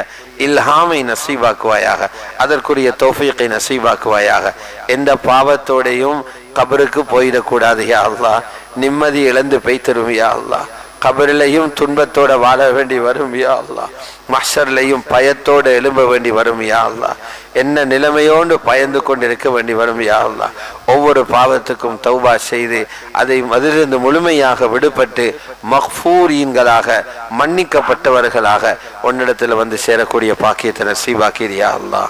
இல்ஹாமை நசீபாக்குவாயாக, அதற்குரிய தௌஃபீகை நசீபாக்குவாயாக. எந்த பாவத்தோடையும் கபருக்கு போயிடக்கூடாது யா அல்லாஹ். நிம்மதி இழந்து பெய்தரும் யா அல்லாஹ். கபரிலையும் துன்பத்தோட வாழ வேண்டி வரும் யா அல்லாஹ். மஹ்ஷர்லையும் பயத்தோடு எழும்ப வேண்டி வரும் யா அல்லாஹ். என்ன நிலைமையோடு பயந்து கொண்டு இருக்க வேண்டி வரும் யா அல்லாஹ். ஒவ்வொரு பாவத்துக்கும் தௌபா செய்து அதிலிருந்து முழுமையாக விடுபட்டு மக்ஃபூரீன்களாக மன்னிக்கப்பட்டவர்களாக உன்னிடத்தில் வந்து சேரக்கூடிய பாக்கியத்தை நசீபாக்கிறியா அல்லாஹ்.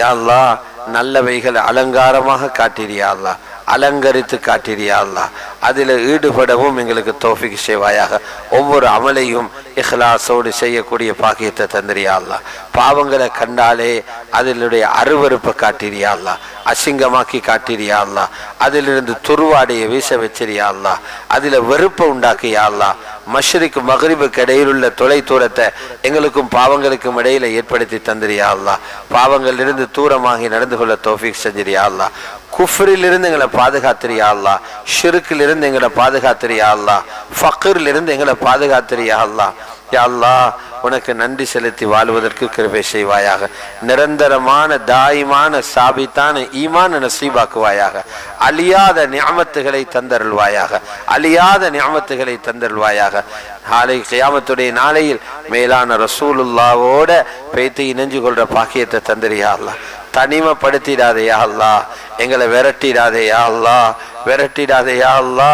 யா அல்லாஹ், நல்லவைகளை அலங்காரமாக காட்டிறியா அல்லா, அலங்கரித்து காட்டிறியா அல்லா. அதில் ஈடுபடவும் எங்களுக்கு தௌஃபீக் செய்வாயாக. ஒவ்வொரு அமலையும் இஹ்லாஸோடு செய்யக்கூடிய பாக்கியத்தை தந்திரியா அல்லா. பாவங்களை கண்டாலே அதிலுடைய அருவருப்பை காட்டிறியா அல்லா, அசிங்கமாக்கி காட்டிறியா அல்லா. அதிலிருந்து துருவாடைய வீச வச்சிரியா அல்லா, அதில் வெறுப்பை உண்டாக்கியா அல்லா. மஷ்ரிக் மக்ரிபுக்கு இடையிலுள்ள தொலை தூரத்தை எங்களுக்கும் பாவங்களுக்கும் இடையில ஏற்படுத்தி தந்திரியா அல்லா. பாவங்களிலிருந்து தூரமாகி நடந்து கொள்ள தௌஃபீக் செஞ்சிரியா அல்லா. குஃப்ரிலிருந்து எங்களை பாதுகாத்திரியா அல்லா. ஷிர்கிலிருந்து எங்களை பாதுகாத்திரியா அல்லா. ஃபக்ரிலிருந்து எங்களை பாதுகாத்திரியா அல்லா. யா அல்லாஹ், உனக்கு நன்றி செலுத்தி வாழ்வதற்கு கிருபை செய்வாயாக. நிரந்தரமான தாயிமான சாபித்தான ஈமான் நசீபாக்குவாயாக. அழியாத நிஅமத்துகளை தந்தருள்வாயாக. அழியாத நிஅமத்துகளை தந்தருள்வாயாக. நாளை கியாமத்துடைய நாளையில் மேலான ரசூலுல்லாவோட பேத்தி இணைஞ்சு கொள்ற பாக்கியத்தை தந்திரியா அல்லா. தனிமைப்படுத்திடாதேயா அல்லா, எங்களை விரட்டிடாதேயா அல்லா, விரட்டிடாதேயா அல்லா.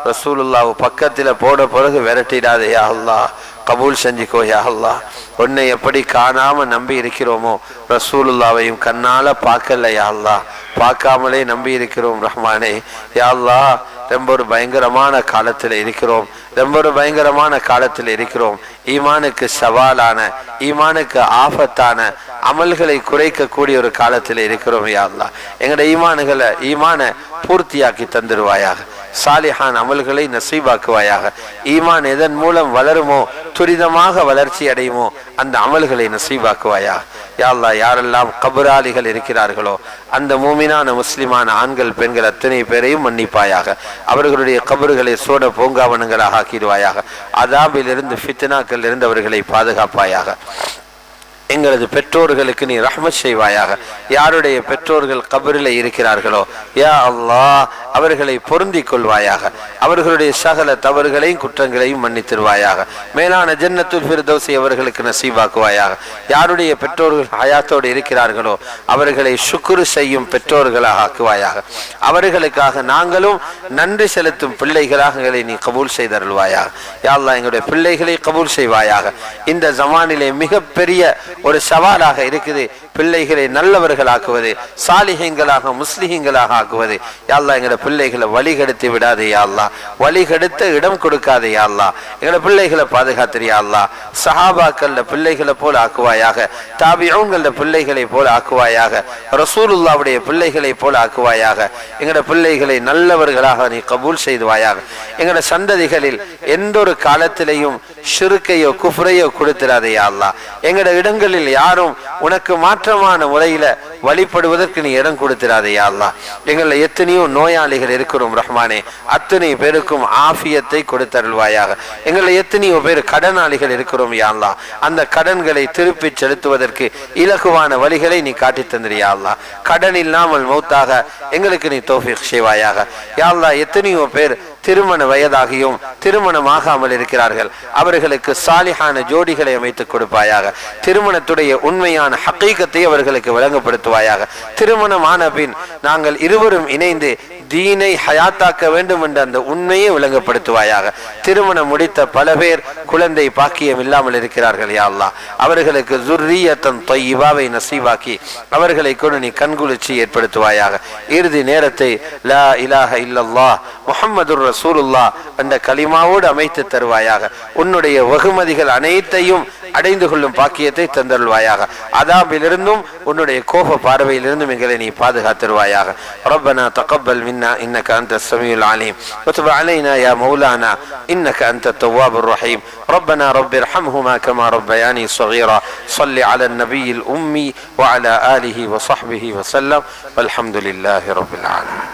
ரசூலுல்லாஹ் பக்கத்துல போட பிறகு விரட்டிடாதேயா அல்லா. கபூல் செஞ்சுக்கோ யா அல்லாஹ். உன்னை எப்படி காணாம நம்பி இருக்கிறோமோ ரசூலுல்லாவையும் கண்ணால பார்க்கல யா அல்லாஹ், பார்க்காமலே நம்பி இருக்கிறோம் ரஹ்மானே. யா அல்லாஹ், ரொம்ப ஒரு பயங்கரமான காலத்தில் இருக்கிறோம், ரொம்ப ஒரு பயங்கரமான காலத்தில் இருக்கிறோம். ஈமானுக்கு சவாலான, ஈமானுக்கு ஆபத்தான அமல்களை குறைக்கக்கூடிய ஒரு காலத்தில் இருக்கிறோம் யா அல்லாஹ். எங்களோட ஈமான பூர்த்தியாக்கி தந்துடுவாயாக. சாலிஹான் அமல்களை நசீபாக்குவாயாக. ஈமான் எதன் மூலம் வளருமோ, துரிதமாக வளர்ச்சி அடையுமோ அந்த அமல்களை நசீபாக்குவாயாக. யா அல்லாஹ், யாரெல்லாம் கபராளிகள் இருக்கிறார்களோ அந்த மூமினான முஸ்லிமான ஆண்கள் பெண்கள் அத்தனை பேரையும் மன்னிப்பாயாக. அவர்களுடைய கபறுகளை சோட பூங்காவனங்களாக ஆக்கிடுவாயாக. அதாபிலிருந்து ஃபித்னாக்கள் இருந்து அவர்களை பாதுகாப்பாயாக. எங்களது பெற்றோர்களுக்கு நீ ரஹ்மத் செய்வாயாக. யாருடைய பெற்றோர்கள் கபரில் இருக்கிறார்களோ யா அல்லாஹ், அவர்களை பொருந்தி கொள்வாயாக. அவர்களுடைய சகல தவறுகளையும் குற்றங்களையும் மன்னித்திருவாயாக. மேலான ஜன்னத்துல் ஃபிர்தௌஸை அவர்களுக்கு நசீபாக்குவாயாக. யாருடைய பெற்றோர்கள் ஹயாத்தோடு இருக்கிறார்களோ அவர்களை ஷுக்ரு செய்யும் பெற்றோர்களாக ஆக்குவாயாக. அவர்களுக்காக நாங்களும் நன்றி செலுத்தும் பிள்ளைகளாக நீ கபூல் செய்தருள்வாயாக. யா அல்லாஹ், எங்களுடைய பிள்ளைகளை கபூல் செய்வாயாக. இந்த ஜமானிலே மிகப்பெரிய ஒரு சவாலாக இருக்குது பிள்ளைகளை நல்லவர்கள் ஆக்குவது, சாலிஹீன்களாக முஸ்லிஹீன்களாக ஆக்குவது. யா அல்லாஹ், எங்களோட பிள்ளைகளை வழிகெடுத்து விடாதே யா அல்லாஹ், வழிகெடுத்த இடம் கொடுக்காதே யா அல்லாஹ். எங்களோட பிள்ளைகளை பாதுகாத்திரியா அல்லாஹ். சஹாபாக்கள பிள்ளைகளை போல ஆக்குவாயாக. தாபிஊன்கள பிள்ளைகளை போல ஆக்குவாயாக. ரசூலுல்லாஹ்வுடைய பிள்ளைகளை போல ஆக்குவாயாக. எங்களோட பிள்ளைகளை நல்லவர்களாக நீ கபூல் செய்துவாயாக. எங்களோட சந்ததிகளில் எந்த ஒரு காலத்திலையும் ஷிர்கையோ குஃப்ரையோ கொடுத்திராதே யா அல்லாஹ். எங்களோட இடங்களில் யாரும் உனக்கு மாற்றமான முறையில வழிபடுவதற்கு நீ இடம் கொடுத்திராதே யா அல்லாஹ். எங்களை எத்தனையோ நோயாளிகள் இருக்கிறோம் ரஹ்மானே, அத்தனை பேருக்கும் ஆஃபியத்தை கொடுத்தருள்வாயாக. எங்களை எத்தனையோ பேர் கடனாளிகள் இருக்கிறோம் யா அல்லாஹ். அந்த கடன்களை திருப்பி செலுத்துவதற்கு இலகுவான வழிகளை நீ காட்டி தந்திரியா அல்லாஹ். கடன் இல்லாமல் மௌத்தாக எங்களுக்கு நீ தௌஃபீக் செய்வாயாக. யா அல்லாஹ், எத்தனையோ பேர் திருமண வயதாகியும் திருமணமாகாமல் இருக்கிறார்கள். அவர்களுக்கு சாலிஹான ஜோடிகளை அமைத்துக் கொடுப்பாயாக. திருமணத்துடைய உண்மையான ஹக்கீகத்தை அவர்களுக்கு விளங்கப்படுத்துவாயாக. திருமணமான பின் நாங்கள் இருவரும் இணைந்து தீனை ஹயாத்தாக்க வேண்டும் என்ற அந்த உண்மையை விளங்கப்படுத்துவாயாக. திருமணம் முடித்த பல பேர் குழந்தை பாக்கியம் இல்லாமல் இருக்கிறார்கள் யா அல்லாஹ். அவர்களுக்கு ஸுர்ரியத்தன் தய்யிபாவை நசீபாக்கி அவர்களை கொண்டு நீ கண்குளிர்ச்சி ஏற்படுத்துவாயாக. இறுதி நேரத்தை லா இலாஹ இல்லல்லாஹ் முஹம்மதுர் ரசூலுல்லாஹ் என்ற கலிமாவோடு அமைத்து தருவாயாக. உன்னுடைய வெகுமதிகள் அனைத்தையும் அடைந்து கொள்ளும் பாக்கியத்தை தந்தருள்வாயாக. அதாபிலிருந்தும் உன்னுடைய கோப பார்வையிலிருந்தும் எங்களை நீ பாதுகாத்திருவாயாக. ரப்பனா தகப்பல் மின்னா இன்னக அன்த ஸமீஉல் அலீம் வதுப் அலைனா யா மௌலானா இன்னக அன்த தவ்வாபுர் ரஹீம். ربنا رب ارحمهما كما ربياني صغيرا. صل على النبي الأمي وعلى آله وصحبه وسلم والحمد لله رب العالمين.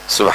سبحان